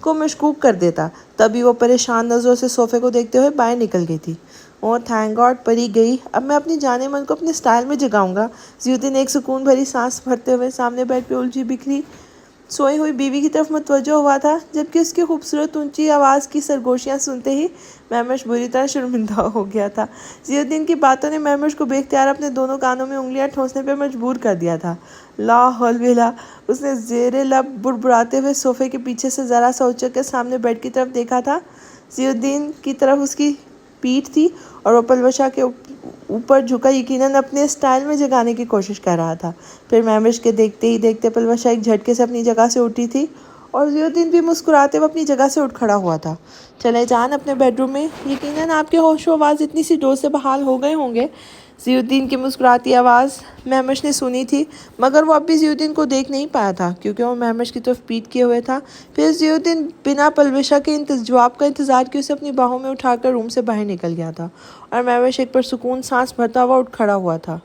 کو مشکوک کر دیتا۔ تبھی وہ پریشان نظروں سے صوفے کو دیکھتے ہوئے باہر نکل گئی تھی۔ اوہ تھینک گاڈ، پری گئی، اب میں اپنی جانے من کو اپنے سٹائل میں جگاؤں گا۔ ضیاء الدین ایک سکون بھری سانس بھرتے ہوئے سامنے بیڈ پہ الجھی بکھری سوئی ہوئی بیوی کی طرف متوجہ ہوا تھا، جبکہ اس کی خوبصورت اونچی آواز کی سرگوشیاں سنتے ہی مہوش بری طرح شرمندہ ہو گیا تھا۔ ضیاء الدین کی باتوں نے مہوش کو بے اختیار اپنے دونوں کانوں میں انگلیاں ٹھونسنے پہ مجبور کر دیا تھا۔ لا حول ولا، اس نے زیر لب بڑبڑاتے ہوئے صوفے کے پیچھے سے ذرا سا اچک کے سامنے بیڈ کی طرف دیکھا تھا۔ ضیاء الدین کی طرف اس کی پیٹھ تھی اور وہ پلوشا کے اوپر جھکا یقیناً اپنے سٹائل میں جگانے کی کوشش کر رہا تھا۔ پھر مہوش کے دیکھتے ہی دیکھتے پلوشا ایک جھٹکے سے اپنی جگہ سے اٹھی تھی اور ضیاء الدین بھی مسکراتے ہوئے اپنی جگہ سے اٹھ کھڑا ہوا تھا۔ چلے جان اپنے بیڈ روم میں، یقیناً آپ کے ہوش و آواز اتنی سی ڈوز سے بحال ہو گئے ہوں گے۔ ضیاء الدین کی مسکراتی آواز مہوش نے سنی تھی، مگر وہ اب بھی ضیاء الدین کو دیکھ نہیں پایا تھا، کیونکہ وہ مہوش کی طرف پیٹھ کیے ہوئے تھا۔ پھر ضیاء الدین بنا پلوشا کے جواب کا انتظار کیے اسے اپنی باہوں میں اٹھا کر روم سے باہر نکل گیا تھا، اور مہوش ایک پرسکون سانس بھرتا ہوا اٹھ کھڑا ہوا تھا۔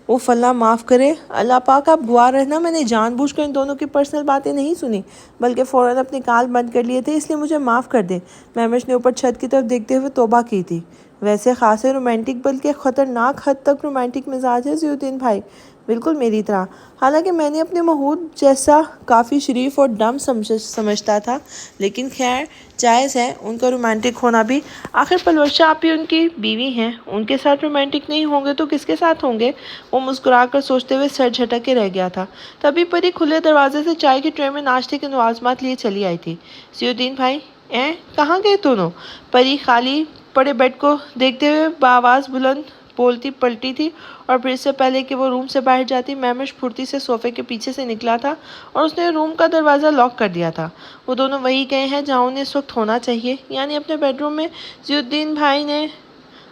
اوف اللہ معاف کرے، اللہ پاک آپ گواہ رہنا، میں نے جان بوجھ کر ان دونوں کی پرسنل باتیں نہیں سنی، بلکہ فوراً اپنے کال بند کر لیے تھے، اس لیے مجھے معاف کر دیں۔ مہوش نے اوپر چھت کی طرف دیکھتے ہوئے توبہ کی تھی۔ ویسے خاصے رومانٹک، بلکہ خطرناک حد تک رومانٹک مزاج ہے ضیاء الدین بھائی، بالکل میری طرح۔ حالانکہ میں نے اپنے محمود جیسا کافی شریف اور ڈم سمجھتا تھا، لیکن خیر جائز ہے ان کا رومانٹک ہونا بھی، آخر پلوشا آپ ہی ان کی بیوی ہیں، ان کے ساتھ رومانٹک نہیں ہوں گے تو کس کے ساتھ ہوں گے؟ وہ مسکرا کر سوچتے ہوئے سر جھٹک کے رہ گیا تھا۔ تبھی پری کھلے دروازے سے چائے کی ٹرے میں ناشتے کے لوازمات لیے چلی آئی تھی۔ ضیاء الدین بھائی، کہاں گئے دونوں؟ پری خالی پڑے بیڈ کو دیکھتے ہوئے بآواز بلند بولتی پلٹی تھی، اور پھر اس سے پہلے کہ وہ روم سے باہر جاتی، مہوش پھرتی سے صوفے کے پیچھے سے نکلا تھا اور اس نے روم کا دروازہ لاک کر دیا تھا۔ وہ دونوں وہی گئے ہیں جہاں انہیں اس وقت ہونا چاہیے، یعنی اپنے بیڈ روم میں۔ ضیاء الدین بھائی نے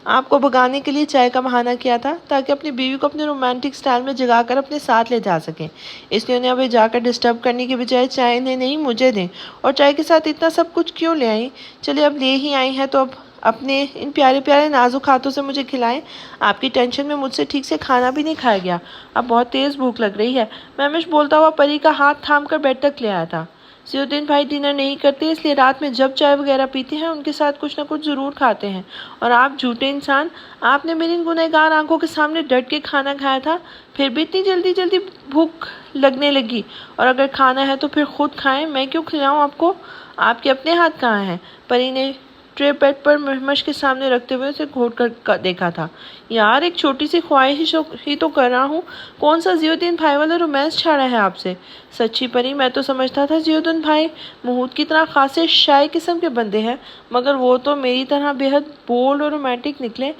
آپ کو بھگانے کے لیے چائے کا بہانہ کیا تھا تاکہ اپنی بیوی کو اپنے رومانٹک سٹائل میں جگا کر اپنے ساتھ لے جا سکیں، اس لیے انہیں ابھی جا کر ڈسٹرب کرنے کی بجائے چائے انہیں نہیں مجھے دیں، اور چائے کے ساتھ اتنا سب کچھ کیوں لے آئیں؟ چلے اب لے ہی آئی ہیں تو اب اپنے ان پیارے پیارے نازک ہاتھوں سے مجھے کھلائیں، آپ کی ٹینشن میں مجھ سے ٹھیک سے کھانا بھی نہیں کھایا گیا، اب بہت تیز بھوک لگ رہی ہے۔ مہوش بولتا ہوا پری کا ہاتھ تھام کر بیڈ تک لے آیا تھا۔ ضیاء الدین بھائی ڈنر نہیں کرتے، اس لیے رات میں جب چائے وغیرہ پیتے ہیں ان کے ساتھ کچھ نہ کچھ ضرور کھاتے ہیں، اور آپ جھوٹے انسان، آپ نے میری گنہگار آنکھوں کے سامنے ڈٹ کے کھانا کھایا تھا، پھر بھی اتنی جلدی بھوک لگنے لگی، اور اگر کھانا ہے تو پھر خود کھائیں، میں کیوں کھلاؤں آپ کو؟ آپ کے اپنے ہاتھ کہاں ہیں؟ پری نے ٹرے بیڈ پر مہوش کے سامنے رکھتے ہوئے اسے گھونٹ کر دیکھا تھا۔ یار ایک چھوٹی سی خواہش ہی تو کر رہا ہوں، کون سا ضیاء الدین بھائی والا رومانس چھاڑا ہے آپ سے؟ سچی پری، میں تو سمجھتا تھا ضیاء الدین بھائی محمود کی طرح خاصے شائع قسم کے بندے ہیں، مگر وہ تو میری طرح بے حد بولڈ اور رومانٹک نکلے۔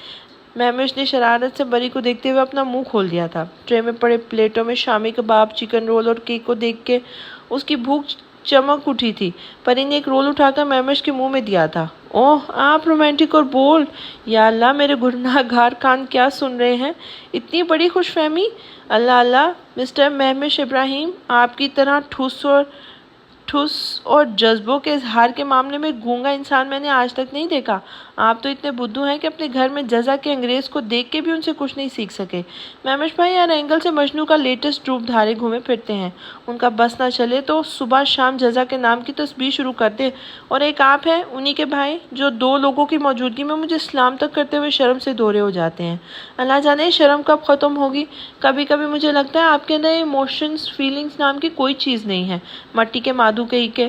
مہوش نے شرارت سے پری کو دیکھتے ہوئے اپنا منہ کھول دیا تھا۔ ٹرے میں پڑے پلیٹوں میں شامی کباب، چکن رول اور کیک کو دیکھ کے اس کی بھوک چمک اٹھی تھی۔ پری نے ایک رول اٹھا کر مہوش کے منہ میں دیا تھا۔ اوہ آپ رومانٹک اور بولڈ، یا اللہ میرے گناہ گار کان کیا سن رہے ہیں، اتنی بڑی خوش فہمی! اللہ اللہ، مسٹر مہوش ابراہیم، آپ کی طرح ٹھوس اور جذبوں کے اظہار کے معاملے میں گونگا انسان میں نے آج تک نہیں دیکھا۔ آپ تو اتنے بدھو ہیں کہ اپنے گھر میں جزا کے انگریز کو دیکھ کے بھی ان سے کچھ نہیں سیکھ سکے۔ مہوش بھائی ہر اینگل سے مجنوں کا لیٹسٹ روپ دھارے گھومے پھرتے ہیں، ان کا بس نہ چلے تو صبح شام جزا کے نام کی تسبیح شروع کر دے، اور ایک آپ ہیں انہی کے بھائی جو دو لوگوں کی موجودگی میں مجھے سلام تک کرتے ہوئے شرم سے دورے ہو جاتے ہیں۔ اللہ جانے شرم کب ختم ہوگی۔ کبھی کبھی مجھے لگتا ہے آپ کے اندر ایموشنز، فیلنگز نام کی کوئی چیز نہیں ہے، مٹی کے مادو کے ہی کے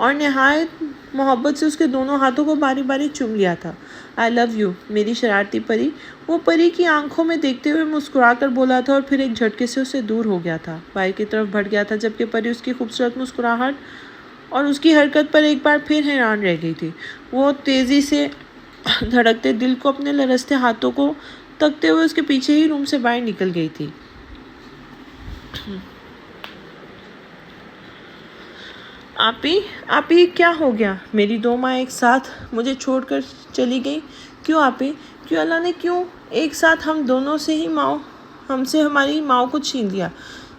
اور نہایت محبت سے اس کے دونوں ہاتھوں کو باری باری چوم لیا تھا۔ آئی لو یو میری شرارتی پری، وہ پری کی آنکھوں میں دیکھتے ہوئے مسکرا کر بولا تھا اور پھر ایک جھٹکے سے اسے دور ہو گیا تھا، بھائی کی طرف بڑھ گیا تھا، جبکہ پری اس کی خوبصورت مسکراہٹ اور اس کی حرکت پر ایک بار پھر حیران رہ گئی تھی۔ وہ تیزی سے دھڑکتے دل کو اپنے لرزتے ہاتھوں کو تکتے ہوئے اس کے پیچھے ہی روم سے باہر نکل گئی تھی۔ آپی کیا ہو گیا؟ میری 2 ماں ایک ساتھ مجھے چھوڑ کر چلی گئی، کیوں آپی؟ کیوں اللہ نے کیوں ایک ساتھ ہم سے ہماری ماں کو چھین لیا؟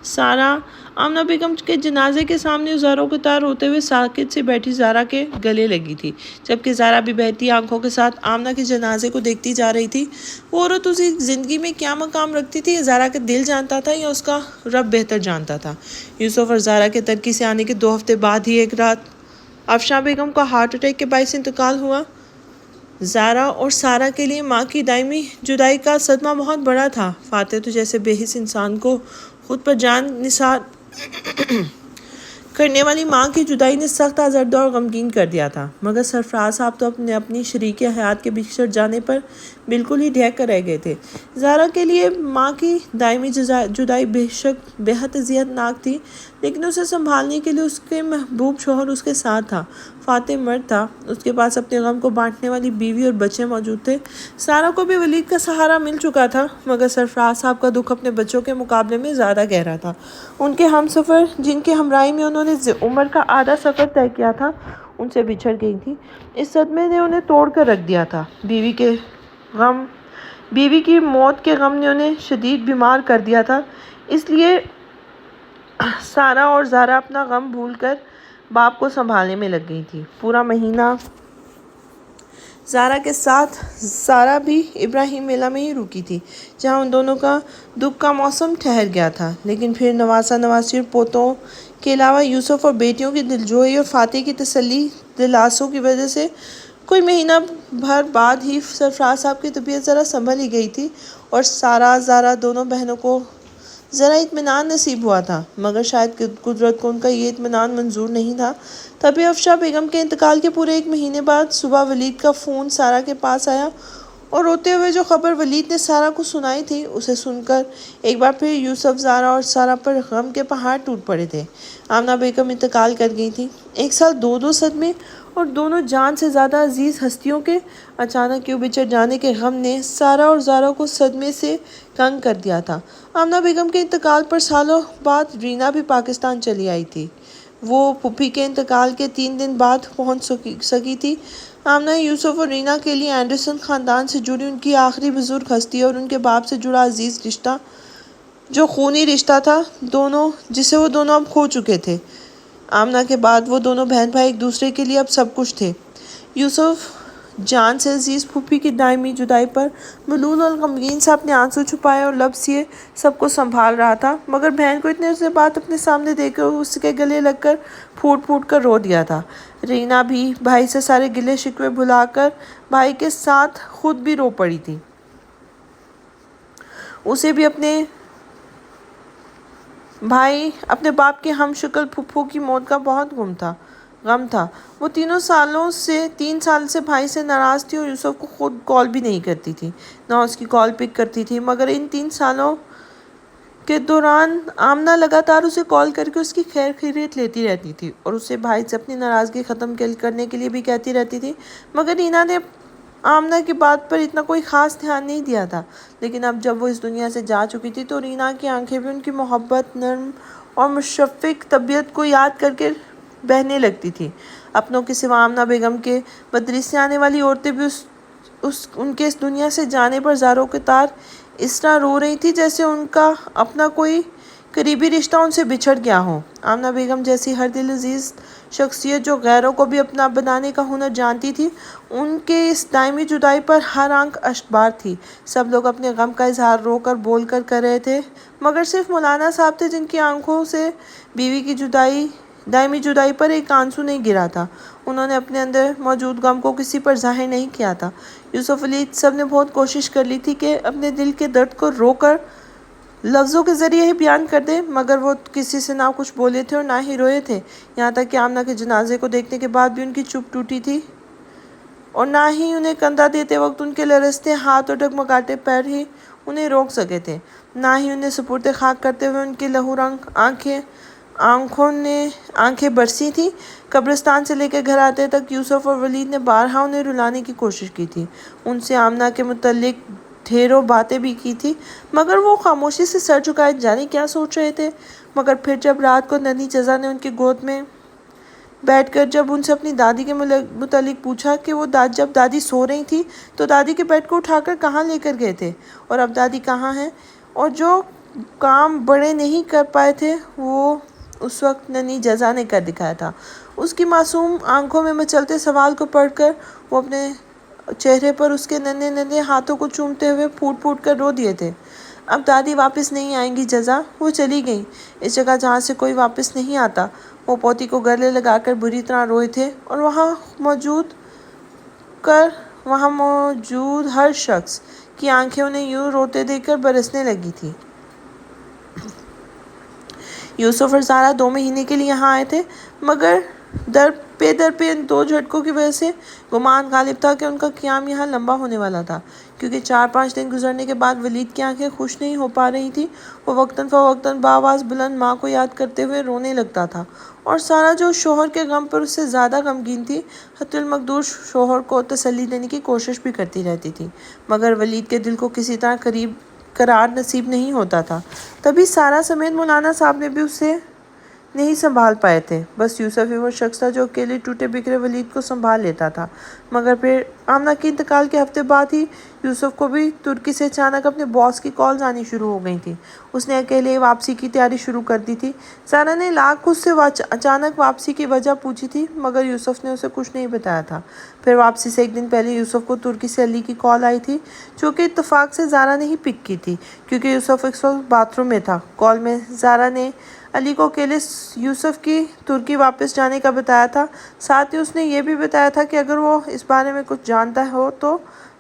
سارا آمنہ بیگم کے جنازے کے سامنے زاروں کے تار ہوتے ہوئے ساکت سے بیٹھی زارا کے گلے لگی تھی، جبکہ زارا بھی بہتی آنکھوں کے ساتھ آمنہ کے جنازے کو دیکھتی جا رہی تھی۔ وہ عورت اسی زندگی میں کیا مقام رکھتی تھی، یہ زارا کا دل جانتا تھا یا اس کا رب بہتر جانتا تھا۔ یوسف اور زارا کے ترکی سے آنے کے 2 ہفتے بعد ہی ایک رات افشاں بیگم کا ہارٹ اٹیک کے باعث انتقال ہوا۔ زارا اور سارا کے لیے ماں کی دائمی جدائی کا صدمہ بہت بڑا تھا۔ فاتح تو جیسے بے حس انسان کو خود پر جان نثار کرنے والی ماں کی جدائی نے سخت آزردہ اور غمگین کر دیا تھا، مگر سرفراز صاحب تو اپنی شریک حیات کے بچھڑ جانے پر بالکل ہی ڈھہ کر رہ گئے تھے۔ زارا کے لیے ماں کی دائمی جدائی بے شک بے حد اذیت ناک تھی، لیکن اسے سنبھالنے کے لیے اس کے محبوب شوہر اس کے ساتھ تھا۔ فاتح مرد تھا، اس کے پاس اپنے غم کو بانٹنے والی بیوی اور بچے موجود تھے۔ سارا کو بھی ولید کا سہارا مل چکا تھا، مگر سرفراز صاحب کا دکھ اپنے بچوں کے مقابلے میں زیادہ گہرا تھا۔ ان کے ہم سفر جن کی ہمراہی میں انہوں نے عمر کا آدھا سفر طے کیا تھا، ان سے بچھڑ گئی تھی۔ اس صدمے نے انہیں توڑ کر رکھ دیا تھا۔ بیوی کی موت کے غم نے انہیں شدید بیمار کر دیا تھا، اس لیے سارا اور زارا اپنا غم بھول کر باپ کو سنبھالنے میں لگ گئی تھی۔ پورا مہینہ زارا کے ساتھ سارا بھی ابراہیم میلہ میں ہی رکی تھی، جہاں ان دونوں کا دکھ کا موسم ٹھہر گیا تھا۔ لیکن پھر نواسہ نواسی اور پوتوں کے علاوہ یوسف اور بیٹیوں کی دلجوئی اور فاتح کی تسلی دلاسوں کی وجہ سے کوئی مہینہ بھر بعد ہی سرفراز صاحب کی طبیعت ذرا سنبھل ہی گئی تھی اور سارا زارا دونوں بہنوں کو ذرا اطمینان نصیب ہوا تھا، مگر شاید قدرت کو ان کا یہ اطمینان منظور نہیں تھا۔ تبھی افشاں بیگم کے انتقال کے پورے 1 مہینے بعد صبح ولید کا فون سارا کے پاس آیا اور روتے ہوئے جو خبر ولید نے سارا کو سنائی تھی، اسے سن کر ایک بار پھر یوسف، زارا اور سارا پر غم کے پہاڑ ٹوٹ پڑے تھے۔ آمنہ بیگم انتقال کر گئی تھی۔ 1 سال 2 صدمے اور دونوں جان سے زیادہ عزیز ہستیوں کے اچانک یوں بچھڑ جانے کے غم نے سارا اور زارا کو صدمے سے کنگ کر دیا تھا۔ آمنہ بیگم کے انتقال پر سالوں بعد رینا بھی پاکستان چلی آئی تھی۔ وہ پھوپھی کے انتقال کے 3 دن بعد پہنچ سکی تھی۔ آمنہ، یوسف اور رینا کے لیے اینڈرسن خاندان سے جڑی ان کی آخری بزرگ ہستی اور ان کے باپ سے جڑا عزیز رشتہ، جو خونی رشتہ تھا، جسے وہ دونوں اب کھو چکے تھے۔ آمنہ کے بعد وہ دونوں بہن بھائی ایک دوسرے کے لیے اب سب کچھ تھے۔ یوسف جان سے عزیز پھوپھی کی دائمی جدائی پر ملول اور غمگین سا اپنے آنسو چھپائے اور لب سیے سب کو سنبھال رہا تھا، مگر بہن کو اتنے عرصے بعد اپنے سامنے دیکھ کر اس کے گلے لگ کر پھوٹ پھوٹ کر رو دیا تھا۔ رینا بھی بھائی سے سارے گلے شکوے بھلا کر بھائی کے ساتھ خود بھی رو پڑی تھی۔ اسے بھی اپنے باپ کے ہم شکل پھپھو کی موت کا بہت غم تھا۔ وہ 3 سال سے بھائی سے ناراض تھی اور یوسف کو خود کال بھی نہیں کرتی تھی، نہ اس کی کال پک کرتی تھی، مگر ان 3 سالوں کے دوران آمنہ لگاتار اسے کال کر کے اس کی خیر خیریت لیتی رہتی تھی اور اسے بھائی سے اپنی ناراضگی ختم کرنے کے لیے بھی کہتی رہتی تھی، مگر رینا نے آمنہ کی بات پر اتنا کوئی خاص دھیان نہیں دیا تھا۔ لیکن اب جب وہ اس دنیا سے جا چکی تھی تو رینا کی آنکھیں بھی ان کی محبت، نرم اور مشفق طبیعت کو یاد کر کے بہنے لگتی تھیں۔ اپنوں کے سوا آمنہ بیگم کے مدرسے سے آنے والی عورتیں بھی ان کے اس دنیا سے جانے پر زاروں کے تار اس طرح رو رہی تھی جیسے ان کا اپنا کوئی قریبی رشتہ ان سے بچھڑ گیا ہو۔ آمنہ بیگم جیسی ہر دل عزیز شخصیت جو غیروں کو بھی اپنا بنانے کا ہنر جانتی تھی، ان کے اس دائمی جدائی پر ہر آنکھ اشکبار تھی۔ سب لوگ اپنے غم کا اظہار رو کر بول کر رہے تھے، مگر صرف مولانا صاحب تھے جن کی آنکھوں سے بیوی کی دائمی جدائی پر ایک آنسو نہیں گرا تھا۔ انہوں نے اپنے اندر موجود غم کو کسی پر ظاہر نہیں کیا تھا۔ یوسف، ولید، سب نے بہت کوشش کر لی تھی کہ اپنے دل کے درد کو رو کر لفظوں کے ذریعے ہی بیان کر دیں، مگر وہ کسی سے نہ کچھ بولے تھے اور نہ ہی روئے تھے، یہاں تک کہ آمنہ کے جنازے کو دیکھنے کے بعد بھی ان کی چپ ٹوٹی تھی، اور نہ ہی انہیں کندھا دیتے وقت ان کے لرزتے ہاتھ اور ڈگمگاتے پیر ہی انہیں روک سکے تھے، نہ ہی انہیں سپرد خاک کرتے ہوئے ان کی لہو رنگ آنکھیں برسی تھیں۔ قبرستان سے لے کے گھر آتے تک یوسف اور ولید نے بارہا انہیں رلانے کی کوشش کی تھی، ان سے آمنہ کے متعلق ڈھیروں باتیں بھی کی تھی، مگر وہ خاموشی سے سر جھکائے جانے کیا سوچ رہے تھے۔ مگر پھر جب رات کو ننھی جزا نے ان کی گود میں بیٹھ کر جب ان سے اپنی دادی کے متعلق پوچھا کہ وہ جب دادی سو رہی تھی تو دادی کے بیڈ کو اٹھا کر کہاں لے کر گئے تھے، اور اب دادی کہاں ہیں، اور جو کام بڑے نہیں کر پائے تھے وہ اس وقت ننھی جزا نے کر دکھایا تھا، اس کی معصوم آنکھوں میں مچلتے سوال کو پڑھ کر وہ اپنے چہرے پر اس کے ننھے ننھے ہاتھوں کو چومتے ہوئے پھوٹ پھوٹ کر رو دیے تھے۔ اب دادی واپس نہیں آئیں گی جزا، وہ چلی گئیں اس جگہ جہاں سے کوئی واپس نہیں آتا۔ وہ پوتی کو گلے لگا کر بری طرح روئے تھے، اور وہاں موجود ہر شخص کی آنکھیں انہیں یوں روتے دیکھ کر برسنے لگی تھی۔ یوسف اور زارا 2 مہینے کے لیے یہاں آئے تھے، مگر در پہ ان 2 جھٹکوں کی وجہ سے گمان غالب تھا کہ ان کا قیام یہاں لمبا ہونے والا تھا، کیونکہ 4-5 دن گزرنے کے بعد ولید کی آنکھیں خوش نہیں ہو پا رہی تھیں۔ وہ وقتاً فوقتاً بآواز بلند ماں کو یاد کرتے ہوئے رونے لگتا تھا، اور سارا جو شوہر کے غم پر اس سے زیادہ غمگین تھی، حتی المقدور شوہر کو تسلی دینے کی کوشش بھی کرتی رہتی تھی، مگر ولید کے دل کو کسی طرح قرار نصیب نہیں ہوتا تھا۔ تبھی سارا سمیت مولانا صاحب نے بھی اسے نہیں سنبھال پائے تھے، بس یوسف ہی وہ شخص تھا جو اکیلے ٹوٹے بکھرے ولید کو سنبھال لیتا تھا۔ مگر پھر آمنہ کے انتقال کے ہفتے بعد ہی یوسف کو بھی ترکی سے اچانک اپنے باس کی کالز آنی شروع ہو گئی تھیں۔ اس نے اکیلے واپسی کی تیاری شروع کر دی تھی۔ زارا نے لاکھ اس سے اچانک واپسی کی وجہ پوچھی تھی، مگر یوسف نے اسے کچھ نہیں بتایا تھا۔ پھر واپسی سے 1 دن پہلے یوسف کو ترکی سے علی کی کال آئی تھی، جو کہ اتفاق سے زارا نے ہی پک کی تھی، کیونکہ یوسف اس وقت باتھ روم میں تھا۔ کال میں زارا نے علی کو اکیلے یوسف کی ترکی واپس جانے کا بتایا تھا، ساتھ ہی اس نے یہ بھی بتایا تھا کہ اگر وہ اس بارے میں کچھ جانتا ہو تو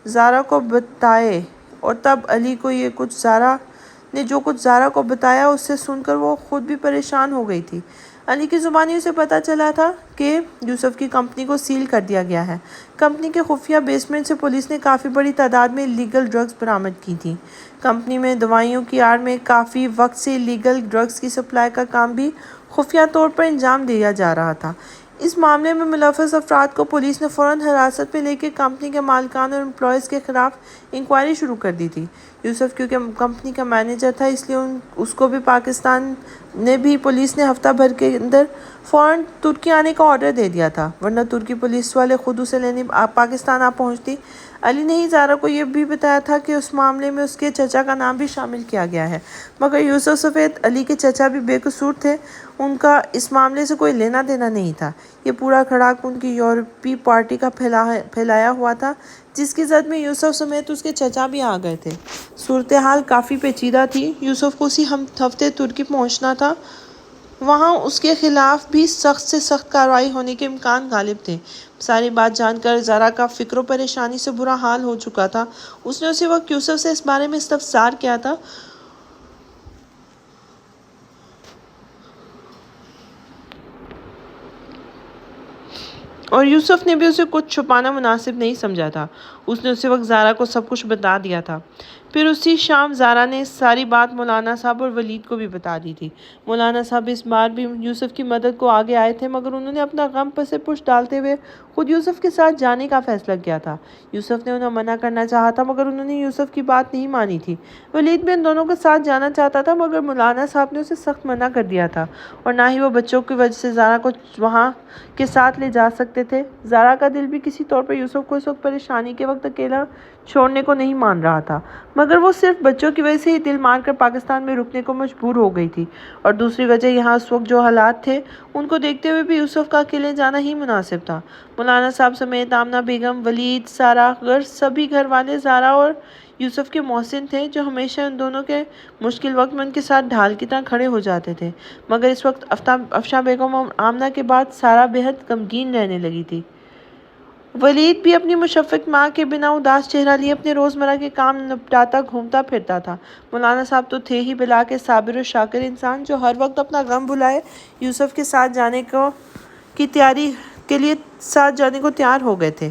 زارا کو بتائے، اور تب علی کو جو کچھ زارا کو بتایا اس سے سن کر وہ خود بھی پریشان ہو گئی تھی۔ علی کی زبانی اسے پتہ چلا تھا کہ یوسف کی کمپنی کو سیل کر دیا گیا ہے۔ کمپنی کے خفیہ بیسمنٹ سے پولیس نے کافی بڑی تعداد میں لیگل ڈرگز برآمد کی تھیں۔ کمپنی میں دوائیوں کی آڑ میں کافی وقت سے لیگل ڈرگز کی سپلائی کا کام بھی خفیہ طور پر انجام دیا جا رہا تھا۔ اس معاملے میں ملوث افراد کو پولیس نے فوراً حراست میں لے کے کمپنی کے مالکان اور امپلائیز کے خلاف انکوائری شروع کر دی تھی۔ یوسف کیونکہ کمپنی کا مینیجر تھا، اس لیے اس کو بھی پاکستان نے بھی پولیس نے ہفتہ بھر کے اندر فوراً ترکی آنے کا آرڈر دے دیا تھا، ورنہ ترکی پولیس والے خود اسے لینے پاکستان آ پہنچتی۔ علی نے ہی زارا کو یہ بھی بتایا تھا کہ اس معاملے میں اس کے چچا کا نام بھی شامل کیا گیا ہے، مگر یوسف سفید علی کے چچا بھی بے قصور تھے، ان کا اس معاملے سے کوئی لینا دینا نہیں تھا۔ یہ پورا کھڑاک ان کی یورپی پارٹی کا پھیلایا ہوا تھا، جس کی زد میں یوسف سمیت اس کے چچا بھی آ گئے تھے۔ صورتحال کافی پیچیدہ تھی۔ یوسف کو اسی ہفتے ترکی پہنچنا تھا، وہاں اس کے خلاف بھی سخت سے سخت کارروائی ہونے کے امکان غالب تھے۔ ساری بات جان کر زارا کا فکر و پریشانی سے برا حال ہو چکا تھا۔ اس نے اسی وقت یوسف سے اس بارے میں استفسار کیا تھا، اور یوسف نے بھی اسے کچھ چھپانا مناسب نہیں سمجھا تھا۔ اس نے اسی وقت زارا کو سب کچھ بتا دیا تھا۔ پھر اسی شام زارا نے ساری بات مولانا صاحب اور ولید کو بھی بتا دی تھی۔ مولانا صاحب اس بار بھی یوسف کی مدد کو آگے آئے تھے، مگر انہوں نے اپنا غم پس پش ڈالتے ہوئے خود یوسف کے ساتھ جانے کا فیصلہ کیا تھا۔ یوسف نے انہیں منع کرنا چاہا تھا، مگر انہوں نے یوسف کی بات نہیں مانی تھی۔ ولید بھی ان دونوں کے ساتھ جانا چاہتا تھا، مگر مولانا صاحب نے اسے سخت منع کر دیا تھا، اور نہ ہی وہ بچوں کی وجہ سے زارا کو وہاں کے ساتھ لے جا سکتے تھے۔ زارا کا دل بھی کسی طور پر یوسف کو اس وقت پریشانی کے وقت اکیلا چھوڑنے کو نہیں مان رہا تھا، مگر وہ صرف بچوں کی وجہ سے ہی دل مار کر پاکستان میں رکنے کو مجبور ہو گئی تھی، اور دوسری وجہ یہاں اس وقت جو حالات تھے ان کو دیکھتے ہوئے بھی یوسف کا اکیلے جانا ہی مناسب تھا۔ مولانا صاحب سمیت آمنہ بیگم، ولید، سارا غرض سبھی گھر والے زارا اور یوسف کے محسن تھے، جو ہمیشہ ان دونوں کے مشکل وقت میں ان کے ساتھ ڈھال کی طرح کھڑے ہو جاتے تھے، مگر اس وقت افشاں بیگم اور آمنہ کے بعد سارا بے حد غمگین رہنے لگی تھی۔ ولید بھی اپنی مشفق ماں کے بنا اداس چہرہ لیے اپنے روزمرہ کے کام نپٹاتا گھومتا پھرتا تھا۔ مولانا صاحب تو تھے ہی بلا کے صابر و شاکر انسان، جو ہر وقت اپنا غم بھلائے یوسف کے ساتھ جانے کو تیار ہو گئے تھے۔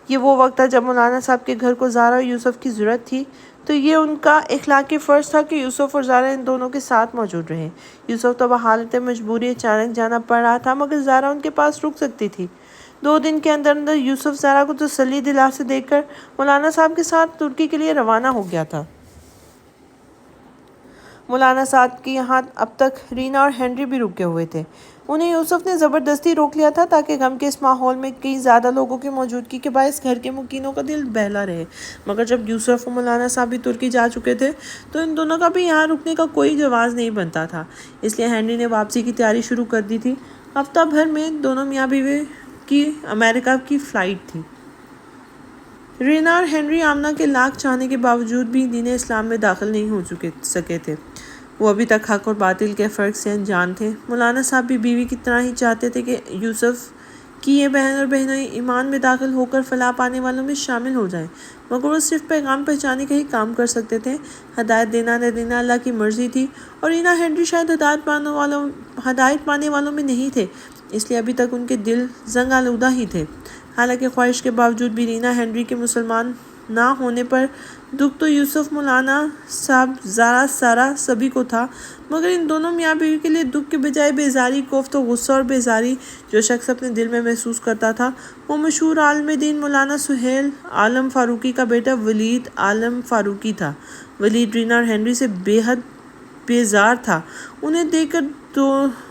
یہ وہ وقت تھا جب مولانا صاحب کے گھر کو زارا اور یوسف کی ضرورت تھی، تو یہ ان کا اخلاقی فرض تھا کہ یوسف اور زارا ان دونوں کے ساتھ موجود رہیں۔ یوسف تو بحالت مجبوری اچانک جانا پڑ رہا تھا، مگر زارا ان کے پاس رک سکتی تھی۔ 2 دن کے اندر اندر یوسف زارا کو تسلی دلا سے دیکھ کر مولانا صاحب کے ساتھ ترکی کے لیے روانہ ہو گیا تھا۔ مولانا صاحب کے یہاں اب تک رینا اور ہنری بھی رکے ہوئے تھے۔ انہیں یوسف نے زبردستی روک لیا تھا تاکہ غم کے اس ماحول میں کئی زیادہ لوگوں کی موجودگی کے باعث گھر کے مکینوں کا دل بہلا رہے۔ مگر جب یوسف اور مولانا صاحب بھی ترکی جا چکے تھے تو ان دونوں کا بھی یہاں رکنے کا کوئی جواز نہیں بنتا تھا، اس لیے ہنری نے واپسی کی تیاری شروع کر دی تھی۔ ہفتہ بھر میں دونوں میاں بیوی کی امریکہ کی فلائٹ تھی۔ رینا اور ہنری آمنہ کے لاکھ چاہنے کے باوجود بھی دین اسلام میں داخل نہیں ہو سکے تھے۔ وہ ابھی تک حق اور باطل کے فرق سے انجان تھے۔ مولانا صاحب بھی بیوی کی طرح ہی چاہتے تھے کہ یوسف کی یہ بہن اور بہنوں ایمان میں داخل ہو کر فلاح پانے والوں میں شامل ہو جائیں، مگر وہ صرف پیغام پہنچانے کا ہی کام کر سکتے تھے۔ ہدایت دینا نہ دینا اللہ کی مرضی تھی، اور رینا ہنری شاید ہدایت پانے والوں میں نہیں تھے، اس لیے ابھی تک ان کے دل زنگ آلودہ ہی تھے۔ حالانکہ خواہش کے باوجود بھی رینا ہنری کے مسلمان نہ ہونے پر دکھ تو یوسف، مولانا صاحب، زارا، سارا سبھی کو تھا، مگر ان دونوں میاں بیوی کے لیے دکھ کے بجائے بیزاری، کوفت و غصہ اور بیزاری جو شخص اپنے دل میں محسوس کرتا تھا، وہ مشہور عالم دین مولانا سہیل عالم فاروقی کا بیٹا ولید عالم فاروقی تھا۔ ولید رینا اور ہنری سے بے حد بیزار تھا۔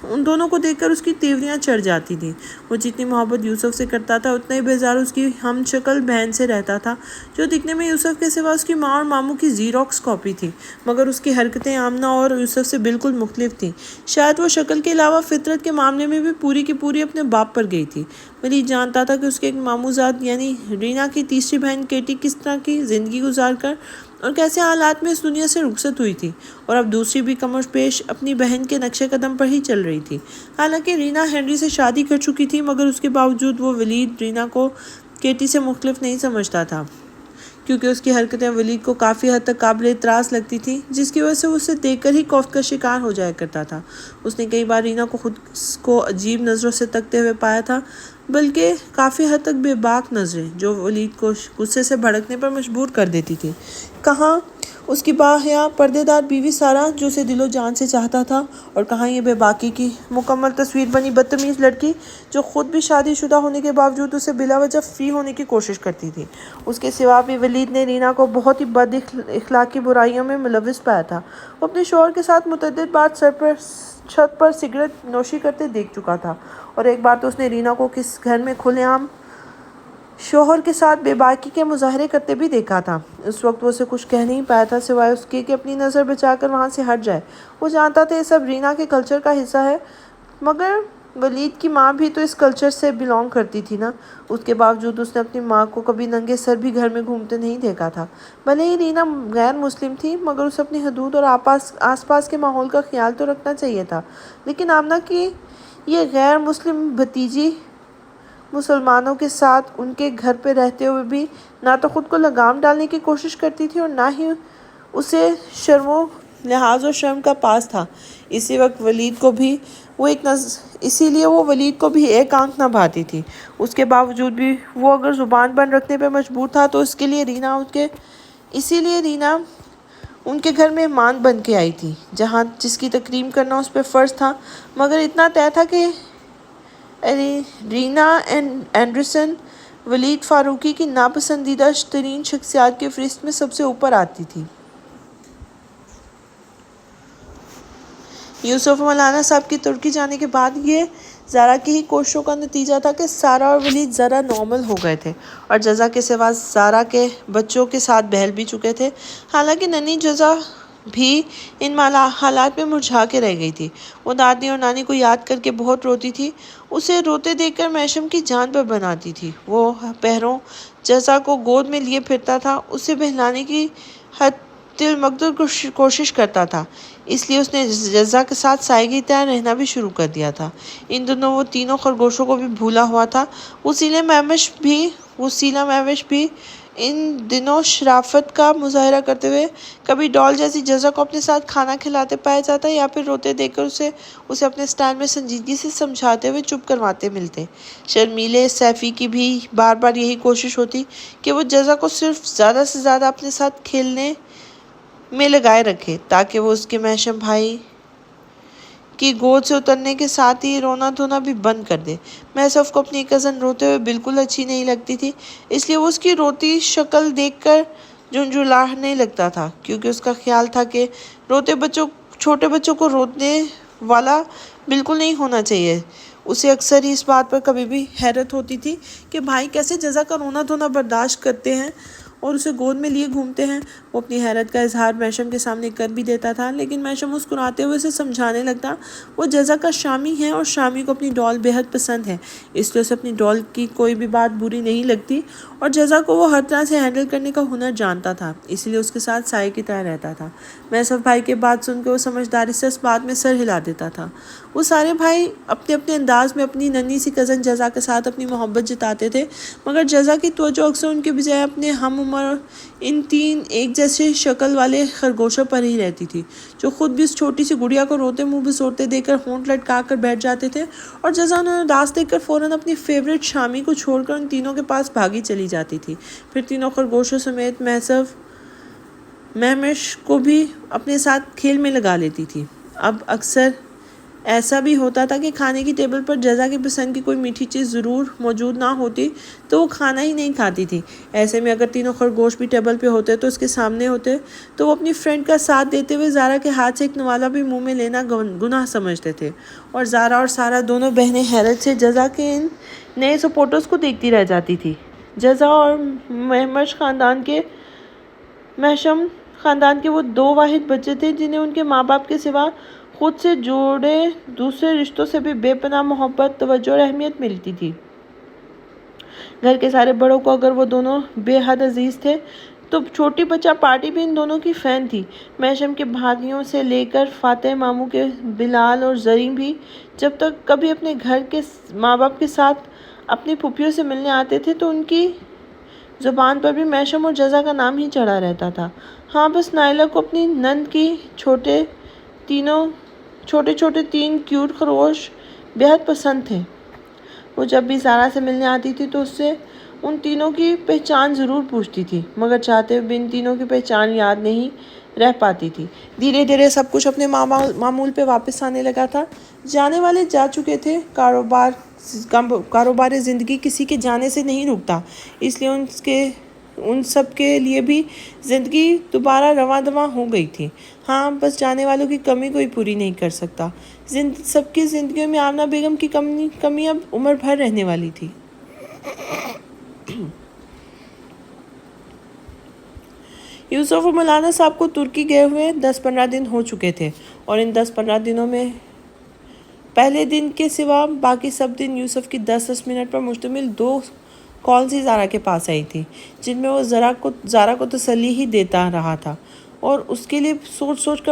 ان دونوں کو دیکھ کر اس کی تیوریاں چڑھ جاتی تھیں۔ وہ جتنی محبت یوسف سے کرتا تھا اتنا ہی بیزار اس کی ہم شکل بہن سے رہتا تھا، جو دکھنے میں یوسف کے سوا اس کی ماں اور ماموں کی زیروکس کاپی تھی، مگر اس کی حرکتیں آمنہ اور یوسف سے بالکل مختلف تھیں۔ شاید وہ شکل کے علاوہ فطرت کے معاملے میں بھی پوری کی پوری اپنے باپ پر گئی تھی۔ ولید جانتا تھا کہ اس کے ایک ماموزاد یعنی رینا کی تیسری بہن کیٹی کس طرح کی زندگی گزار کر اور کیسے حالات میں اس دنیا سے رخصت ہوئی تھی، اور اب دوسری بھی کم و بیش اپنی بہن کے نقش قدم پر ہی چل رہی تھی۔ حالانکہ رینا ہنری سے شادی کر چکی تھی، مگر اس کے باوجود وہ ولید رینا کو کیٹی سے مختلف نہیں سمجھتا تھا، کیونکہ اس کی حرکتیں ولید کو کافی حد تک قابل اعتراض لگتی تھیں، جس کی وجہ سے وہ اسے دیکھ کر ہی کوفت کا شکار ہو جایا کرتا تھا۔ اس نے کئی بار رینا کو خود کو عجیب نظروں سے تکتے ہوئے پایا تھا، بلکہ کافی حد تک بے باک نظریں، جو ولید کو غصے سے بھڑکنے پر مجبور کر دیتی تھی۔ کہاں اس کی باحیا پردے دار بیوی سارا، جو اسے دل و جان سے چاہتا تھا، اور کہاں یہ بے باکی کی مکمل تصویر بنی بدتمیز لڑکی، جو خود بھی شادی شدہ ہونے کے باوجود اسے بلا وجہ فری ہونے کی کوشش کرتی تھی۔ اس کے سوا بھی ولید نے رینا کو بہت ہی بد اخلاقی برائیوں میں ملوث پایا تھا۔ وہ اپنے شوہر کے ساتھ متعدد بار چھت پر سگریٹ نوشی کرتے دیکھ چکا تھا، اور ایک بار تو اس نے رینا کو کس گھر میں کھلے عام شوہر کے ساتھ بے باکی کے مظاہرے کرتے بھی دیکھا تھا۔ اس وقت وہ اسے کچھ کہہ نہیں پایا تھا، سوائے اس کے کہ اپنی نظر بچا کر وہاں سے ہٹ جائے۔ وہ جانتا تھا یہ سب رینا کے کلچر کا حصہ ہے، مگر ولید کی ماں بھی تو اس کلچر سے بلانگ کرتی تھی نا۔ اس کے باوجود اس نے اپنی ماں کو کبھی ننگے سر بھی گھر میں گھومتے نہیں دیکھا تھا۔ بھلے ہی رینا غیر مسلم تھی، مگر اسے اپنی حدود اور آس پاس کے ماحول کا خیال تو رکھنا چاہیے تھا۔ لیکن آمنہ کی یہ غیر مسلم بھتیجی مسلمانوں کے ساتھ ان کے گھر پہ رہتے ہوئے بھی نہ تو خود کو لگام ڈالنے کی کوشش کرتی تھی، اور نہ ہی اسے لحاظ و شرم کا پاس تھا۔ اسی لیے وہ ولید کو بھی ایک آنکھ نہ بھاتی تھی۔ اس کے باوجود بھی وہ اگر زبان بند رکھنے پہ مجبور تھا تو اسی لیے رینا ان کے گھر مہمان بن کے آئی تھی، جس کی تکریم کرنا اس پہ فرض تھا۔ مگر اتنا طے تھا کہ رینا اینڈرسن ولید فاروقی کی ناپسندیدہ ترین شخصیات کی فہرست میں سب سے اوپر آتی تھی۔ یوسف مولانا صاحب کی ترکی جانے کے بعد یہ زارا کی ہی کوششوں کا نتیجہ تھا کہ سارا اور ولید ذرا نارمل ہو گئے تھے، اور جزا کے سوا زارا کے بچوں کے ساتھ بہل بھی چکے تھے۔ حالانکہ ننھی جزا بھی ان حالات میں مرجھا کے رہ گئی تھی۔ وہ دادی اور نانی کو یاد کر کے بہت روتی تھی، اسے روتے دیکھ کر میشم کی جان پر بناتی تھی۔ وہ پہروں جزا کو گود میں لیے پھرتا تھا، اسے بہلانے کی حتی المقدور کوشش کرتا تھا، اس لیے اس نے جزا کے ساتھ سائے کی طرح رہنا بھی شروع کر دیا تھا۔ ان دنوں وہ تینوں خرگوشوں کو بھی بھولا ہوا تھا۔ وسیلے مہمش بھی وسیلہ مہوش بھی ان دنوں شرافت کا مظاہرہ کرتے ہوئے کبھی ڈال جیسی جزا کو اپنے ساتھ کھانا کھلاتے پایا جاتا یا پھر روتے دیکھ کر اسے اپنے سٹینڈ میں سنجیدگی سے سمجھاتے ہوئے چپ کرواتے ملتے۔ شرمیلے سیفی کی بھی بار بار یہی کوشش ہوتی کہ وہ جزا کو صرف زیادہ سے زیادہ اپنے ساتھ کھیلنے میں لگائے رکھے تاکہ وہ اس کے محشم بھائی کی گود سے اترنے کے ساتھ ہی رونا دھونا بھی بند کر دے۔ محسوف کو اپنی کزن روتے ہوئے بالکل اچھی نہیں لگتی تھی، اس لیے وہ اس کی روتی شکل دیکھ کر جھنجھلانے لگتا تھا، کیونکہ اس کا خیال تھا کہ چھوٹے بچوں کو رونے والا بالکل نہیں ہونا چاہیے۔ اسے اکثر ہی اس بات پر کبھی بھی حیرت ہوتی تھی کہ بھائی کیسے جزا کا رونا دھونا برداشت کرتے ہیں اور اسے گود میں لیے گھومتے ہیں۔ وہ اپنی حیرت کا اظہار محشم کے سامنے کر بھی دیتا تھا، لیکن محشم مسکراتے ہوئے اسے سمجھانے لگتا، وہ جزا کا شامی ہے اور شامی کو اپنی ڈال بے حد پسند ہے، اس لیے اسے اپنی ڈال کی کوئی بھی بات بری نہیں لگتی اور جزا کو وہ ہر طرح سے ہینڈل کرنے کا ہنر جانتا تھا، اس لیے اس کے ساتھ سائے کی طرح رہتا تھا۔ محسوف بھائی کی بات سن کے وہ سمجھداری سے اس بات میں سر ہلا دیتا تھا۔ وہ سارے بھائی اپنے اپنے انداز میں اپنی ننھی سی کزن جزا کے ساتھ اپنی محبت جتاتے تھے، مگر جزا کی توجہ اکثر ان کے بجائے اپنے ہم عمر ان 3 ایک جیسے شکل والے خرگوشوں پر ہی رہتی تھی، جو خود بھی اس چھوٹی سی گڑیا کو روتے منہ بسوڑتے دیکھ کر ہونٹ لٹکا کر بیٹھ جاتے تھے، اور جزا انہیں اداس دیکھ کر فوراً اپنی فیورٹ شامی کو چھوڑ کر ان تینوں کے پاس بھاگی چلی جاتی تھی۔ پھر تینوں خرگوشوں سمیت مہمش کو بھی اپنے ساتھ کھیل میں لگا لیتی تھی۔ اب اکثر ایسا بھی ہوتا تھا کہ کھانے کی ٹیبل پر جزا کی پسند کی کوئی میٹھی چیز ضرور موجود نہ ہوتی تو وہ کھانا ہی نہیں کھاتی تھی۔ ایسے میں اگر تینوں خرگوش بھی ٹیبل پہ ہوتے تو اس کے سامنے ہوتے تو وہ اپنی فرینڈ کا ساتھ دیتے ہوئے زارا کے ہاتھ سے ایک نوالا بھی منہ میں لینا گناہ سمجھتے تھے، اور زارا اور سارا دونوں بہنیں حیرت سے جزا کے ان نئے سپورٹرز کو دیکھتی رہ جاتی تھی۔ جزا اور محشم خاندان کے وہ 2 واحد بچے تھے جنہیں ان کے ماں باپ کے سوا خود سے جوڑے دوسرے رشتوں سے بھی بے پناہ محبت، توجہ اور اہمیت ملتی تھی۔ گھر کے سارے بڑوں کو اگر وہ دونوں بے حد عزیز تھے تو چھوٹی بچہ پارٹی بھی ان دونوں کی فین تھی۔ محشم کے بھائیوں سے لے کر فاتح ماموں کے بلال اور زریں بھی جب تک کبھی اپنے گھر کے ماں باپ کے ساتھ اپنی پھوپھیوں سے ملنے آتے تھے تو ان کی زبان پر بھی محشم اور جزا کا نام ہی چڑھا رہتا تھا۔ ہاں بس نائلہ کو اپنی نند کی چھوٹے چھوٹے 3 کیوٹ خرگوش بے حد پسند تھے۔ وہ جب بھی زارا سے ملنے آتی تھی تو اس سے ان تینوں کی پہچان ضرور پوچھتی تھی، مگر چاہتے ہوئے بھی ان تینوں کی پہچان یاد نہیں رہ پاتی تھی۔ دھیرے دھیرے سب کچھ اپنے معمول پہ واپس آنے لگا تھا۔ جانے والے جا چکے تھے، کاروبار زندگی کسی کے جانے سے نہیں رکتا، اس لیے ان سب کے لیے بھی زندگی دوبارہ رواں دواں ہو گئی تھی۔ ہاں بس جانے والوں کی کمی کوئی پوری نہیں کر سکتا۔ سب کی زندگیوں میں آمنہ بیگم کی کمی اب عمر بھر رہنے والی تھی۔ یوسف اور مولانا صاحب کو ترکی گئے ہوئے 10-15 دن ہو چکے تھے، اور ان 10-15 دنوں میں پہلے دن کے سوا باقی سب دن یوسف کی 10-10 منٹ پر مشتمل 2 کالز ہی زارا کے پاس آئی تھی، جن میں وہ زارا کو تسلی ہی دیتا رہا تھا اور اس کے لیے سوچ سوچ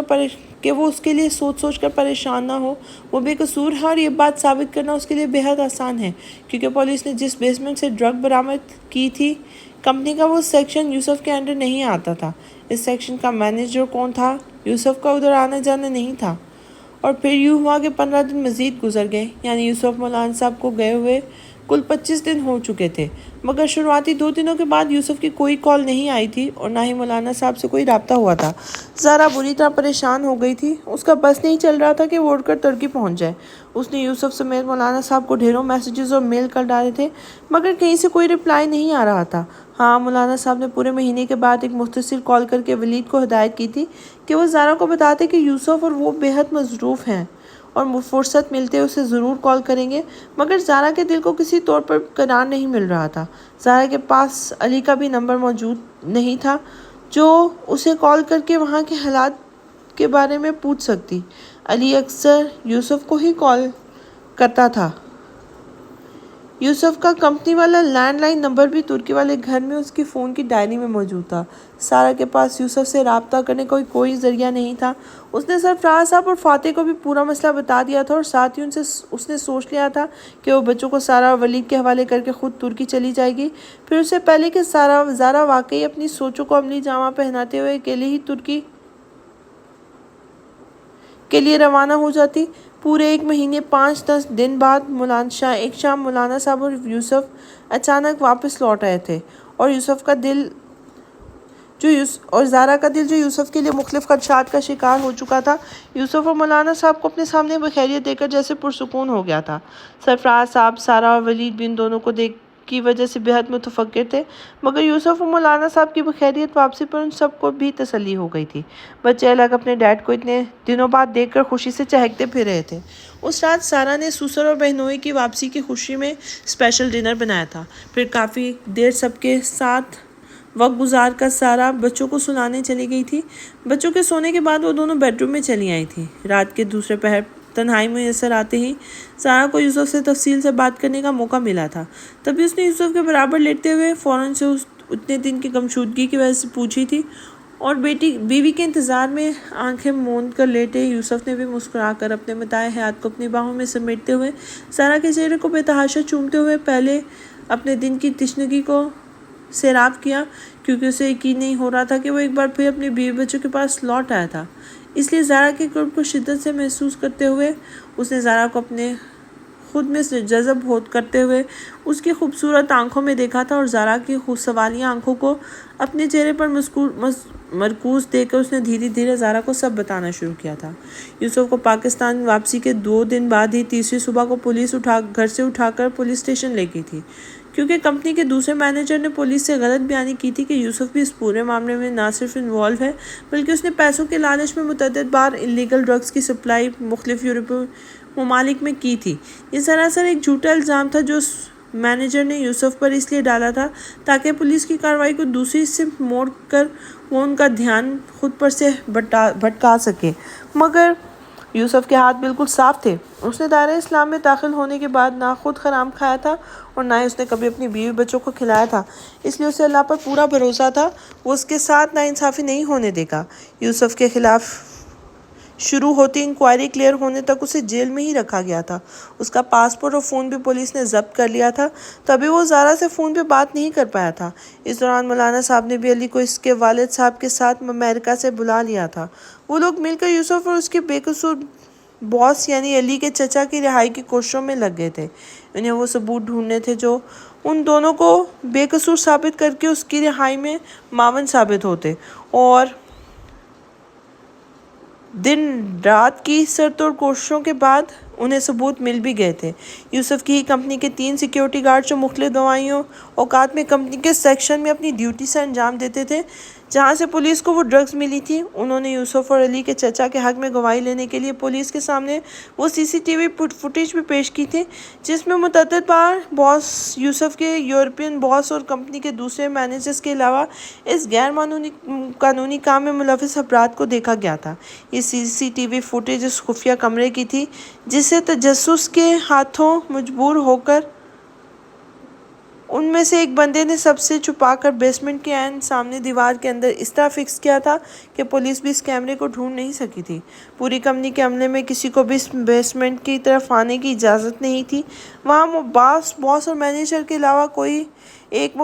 کر پریشان نہ ہو۔ وہ بے قصور ہے اور یہ بات ثابت کرنا اس کے لیے بے حد آسان ہے، کیونکہ پولیس نے جس بیسمنٹ سے ڈرگ برآمد کی تھی کمپنی کا وہ سیکشن یوسف کے انڈر نہیں آتا تھا۔ اس سیکشن کا مینیجر کون تھا؟ یوسف کا ادھر آنا جانا نہیں تھا۔ اور پھر یوں ہوا کہ 15 دن مزید گزر گئے، یعنی یوسف مولانا صاحب کو گئے ہوئے کل 25 دن ہو چکے تھے، مگر شروعاتی 2 دنوں کے بعد یوسف کی کوئی کال نہیں آئی تھی اور نہ ہی مولانا صاحب سے کوئی رابطہ ہوا تھا۔ زارا بری طرح پریشان ہو گئی تھی، اس کا بس نہیں چل رہا تھا کہ وہ اڑ کر ترکی پہنچ جائے۔ اس نے یوسف سمیت مولانا صاحب کو ڈھیروں میسیجز اور میل کر ڈالے تھے، مگر کہیں سے کوئی رپلائی نہیں آ رہا تھا۔ ہاں مولانا صاحب نے پورے مہینے کے بعد ایک مختصر کال کر کے ولید کو ہدایت کی تھی کہ وہ زارا کو بتاتے کہ یوسف اور وہ بے حد مصروف ہیں اور فرصت ملتے اسے ضرور کال کریں گے، مگر زارا کے دل کو کسی طور پر قرار نہیں مل رہا تھا۔ زارا کے پاس علی کا بھی نمبر موجود نہیں تھا جو اسے کال کر کے وہاں کے حالات کے بارے میں پوچھ سکتی۔ علی اکثر یوسف کو ہی کال کرتا تھا، یوسف کا کمپنی والا لینڈ لائن نمبر بھی ترکی والے گھر میں اس کی فون کی ڈائری میں موجود تھا۔ سارہ کے پاس یوسف سے رابطہ کرنے کا کوئی ذریعہ نہیں تھا۔ اس نے سرفراز صاحب اور فاتح کو بھی پورا مسئلہ بتا دیا تھا اور ساتھ ہی اس نے سوچ لیا تھا کہ وہ بچوں کو سارہ اور ولید کے حوالے کر کے خود ترکی چلی جائے گی۔ پھر اس سے پہلے کہ زارا واقعی اپنی سوچوں کو عملی جامہ پہناتے ہوئے اکیلے ہی ترکی کے لیے روانہ ہو جاتی، پورے 1 مہینے 5-10 دن بعد ایک شام مولانا صاحب اور یوسف اچانک واپس لوٹ آئے تھے اور زارا کا دل جو یوسف کے لیے مختلف خدشات کا شکار ہو چکا تھا، یوسف اور مولانا صاحب کو اپنے سامنے بخیریت دیکھ کر جیسے پرسکون ہو گیا تھا۔ سرفراز صاحب، سارہ اور ولید بھی ان دونوں کو دیکھ کی وجہ سے بہت متفکر تھے، مگر یوسف اور مولانا صاحب کی بخیریت واپسی پر ان سب کو بھی تسلی ہو گئی تھی۔ بچے الگ اپنے ڈیڈ کو اتنے دنوں بعد دیکھ کر خوشی سے چہکتے پھر رہے تھے۔ اس رات سارہ نے سسر اور بہنوئی کی واپسی کی خوشی میں اسپیشل ڈنر بنایا تھا۔ پھر کافی دیر سب کے ساتھ وقت گزار کر سارہ بچوں کو سلانے چلی گئی تھی۔ بچوں کے سونے کے بعد وہ دونوں بیڈ روم میں چلی آئی تھیں۔ رات کے دوسرے پہر تنہائی میسر آتے ہی سارہ کو یوسف سے تفصیل سے بات کرنے کا موقع ملا تھا۔ تبھی اس نے یوسف کے برابر لیٹتے ہوئے فوراً سے اتنے دن کی گمشدگی کی وجہ سے پوچھی تھی، اور بیوی کے انتظار میں آنکھیں موند کر لیٹے یوسف نے بھی مسکرا کر اپنے متاع حیات کو اپنی باہوں میں سمیٹتے ہوئے سارہ کے چہرے کو بے تحاشا چومتے ہوئے پہلے اپنے دن کی تشنگی کو سیراب کیا، کیونکہ اسے یقین نہیں ہو رہا تھا کہ وہ ایک بار پھر اپنے بیوی بچوں کے پاس لوٹ آیا تھا۔ اس لیے زارا کے قرب کو شدت سے محسوس کرتے ہوئے اس نے زارا کو اپنے خود میں جذب کرتے ہوئے اس کی خوبصورت آنکھوں میں دیکھا تھا، اور زارا کی سوالیہ آنکھوں کو اپنے چہرے پر مرکوز دیکھ کر اس نے دھیرے دھیرے زارا کو سب بتانا شروع کیا تھا۔ یوسف کو پاکستان واپسی کے 2 دن بعد ہی تیسری صبح کو پولیس گھر سے اٹھا کر پولیس اسٹیشن لے گئی تھی، کیونکہ کمپنی کے دوسرے مینیجر نے پولیس سے غلط بیانی کی تھی کہ یوسف بھی اس پورے معاملے میں نہ صرف انوالو ہے، بلکہ اس نے پیسوں کے لالچ میں متعدد بار انلیگل ڈرگز کی سپلائی مختلف یورپی ممالک میں کی تھی۔ یہ سراسر ایک جھوٹا الزام تھا جو اس مینیجر نے یوسف پر اس لیے ڈالا تھا تاکہ پولیس کی کارروائی کو دوسری سمت موڑ کر وہ ان کا دھیان خود پر سے بھٹکا سکے، مگر یوسف کے ہاتھ بالکل صاف تھے۔ اس نے دائرہ اسلام میں داخل ہونے کے بعد نہ خود حرام کھایا تھا اور نہ ہی اس نے کبھی اپنی بیوی بچوں کو کھلایا تھا، اس لیے اسے اللہ پر پورا بھروسہ تھا وہ اس کے ساتھ ناانصافی نہیں ہونے دے گا۔ یوسف کے خلاف شروع ہوتی انکوائری کلیئر ہونے تک اسے جیل میں ہی رکھا گیا تھا۔ اس کا پاسپورٹ اور فون بھی پولیس نے ضبط کر لیا تھا، تبھی وہ زارا سے فون پہ بات نہیں کر پایا تھا۔ اس دوران مولانا صاحب نے بھی علی کو اس کے والد صاحب کے ساتھ امریکہ سے بلا لیا تھا۔ وہ لوگ مل کر یوسف اور اس کے بے قصور باس یعنی علی کے چچا کی رہائی کی کوششوں میں لگ گئے تھے۔ انہیں وہ ثبوت ڈھونڈنے تھے جو ان دونوں کو بے قصور ثابت کر کے اس کی رہائی میں معاون ثابت ہوتے، اور دن رات کی سرتوڑ کوششوں کے بعد انہیں ثبوت مل بھی گئے تھے۔ یوسف کی ہی کمپنی کے 3 سیکیورٹی گارڈ جو مختلف دوائیوں اوقات میں کمپنی کے سیکشن میں اپنی ڈیوٹی سے انجام دیتے تھے جہاں سے پولیس کو وہ ڈرگز ملی تھی، انہوں نے یوسف اور علی کے چچا کے حق میں گواہی لینے کے لیے پولیس کے سامنے وہ CCTV فوٹیج بھی پیش کی تھی جس میں متعدد بار باس یوسف کے یورپین باس اور کمپنی کے دوسرے مینیجرز کے علاوہ اس غیر قانونی کام میں ملوث افراد کو دیکھا گیا تھا۔ یہ CCTV فوٹیج اس خفیہ کمرے کی تھی جسے تجسس کے ہاتھوں مجبور ہو کر ان میں سے ایک بندے نے سب سے چھپا کر بیسمنٹ کے عین سامنے دیوار کے اندر اس طرح فکس کیا تھا کہ پولیس بھی اس کیمرے کو ڈھونڈ نہیں سکی تھی۔ پوری کمپنی کے عملے میں کسی کو بھی اس بیسمنٹ کی طرف آنے کی اجازت نہیں تھی۔ وہاں باس اور مینیجر کے علاوہ کئی ایک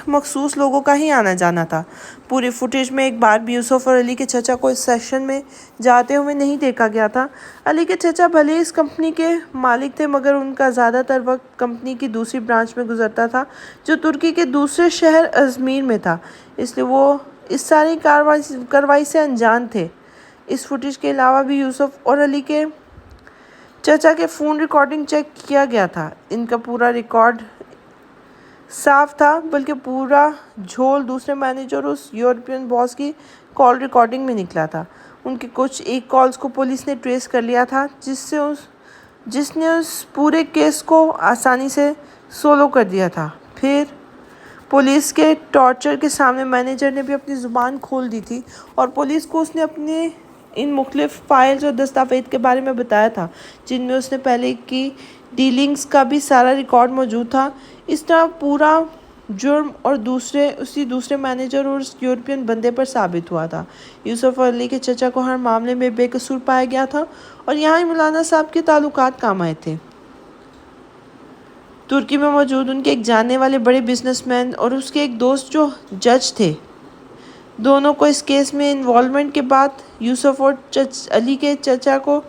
مخصوص لوگوں کا ہی آنا جانا تھا۔ پوری فوٹیج میں ایک بار بھی یوسف اور علی کے چچا کو اس سیکشن میں جاتے ہوئے نہیں دیکھا گیا تھا۔ علی کے چچا بھلے اس کمپنی کے مالک تھے، مگر ان کا زیادہ تر وقت کمپنی کی دوسری برانچ میں گزرتا تھا جو ترکی کے دوسرے شہر ازمیر میں تھا، اس لیے وہ اس ساری کارروائی سے انجان تھے۔ اس فوٹیج کے علاوہ بھی یوسف اور علی کے چچا کے فون ریکارڈنگ چیک کیا گیا تھا۔ ان کا پورا ریکارڈ صاف تھا، بلکہ پورا جھول دوسرے مینیجر اور اس یورپین باس کی کال ریکارڈنگ میں نکلا تھا۔ ان کی کچھ ایک کالز کو پولیس نے ٹریس کر لیا تھا جس نے اس پورے کیس کو آسانی سے سولو کر دیا تھا۔ پھر پولیس کے ٹارچر کے سامنے مینیجر نے بھی اپنی زبان کھول دی تھی اور پولیس کو اس نے اپنے ان مختلف فائلز اور دستاویز کے بارے میں بتایا تھا جن میں اس نے پہلے کی ڈیلنگز کا بھی سارا ریکارڈ موجود تھا۔ اس طرح پورا جرم اور دوسرے مینیجر اور اس یورپین بندے پر ثابت ہوا تھا۔ یوسف اور علی کے چچا کو ہر معاملے میں بے قصور پایا گیا تھا اور یہاں ہی مولانا صاحب کے تعلقات کام آئے تھے۔ ترکی میں موجود ان کے ایک جاننے والے بڑے بزنس مین اور اس کے ایک دوست جو جج تھے، دونوں کو اس کیس میں انوالومنٹ کے بعد یوسف اور علی کے چچا کو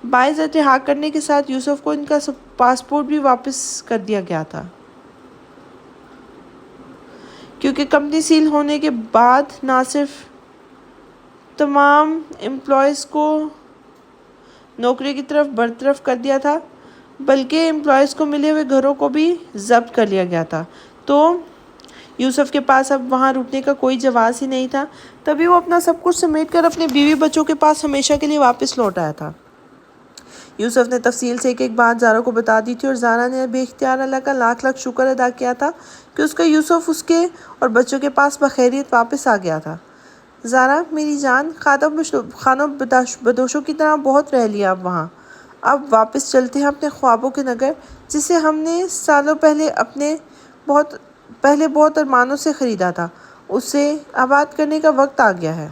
باعث رہا کرنے کے ساتھ یوسف کو ان کا پاسپورٹ بھی واپس کر دیا گیا تھا، کیونکہ کمپنی سیل ہونے کے بعد نہ صرف تمام امپلائیز کو نوکری کی طرف برطرف کر دیا تھا بلکہ امپلائیز کو ملے ہوئے گھروں کو بھی ضبط کر لیا گیا تھا۔ تو یوسف کے پاس اب وہاں رکنے کا کوئی جواز ہی نہیں تھا، تبھی وہ اپنا سب کچھ سمیٹ کر اپنے بیوی بچوں کے پاس ہمیشہ کے لیے واپس لوٹ آیا تھا۔ یوسف نے تفصیل سے ایک بات زارا کو بتا دی تھی اور زارا نے بے اختیار اللہ کا لاکھ لاکھ شکر ادا کیا تھا کہ اس کا یوسف اس کے اور بچوں کے پاس بخیریت واپس آ گیا تھا۔ زارا میری جان، خانوں بدوشوں کی طرح بہت رہ لیا اب وہاں، اب واپس چلتے ہیں اپنے خوابوں کے نگر جسے ہم نے سالوں پہلے بہت ارمانوں سے خریدا تھا، اسے آباد کرنے کا وقت آ گیا ہے۔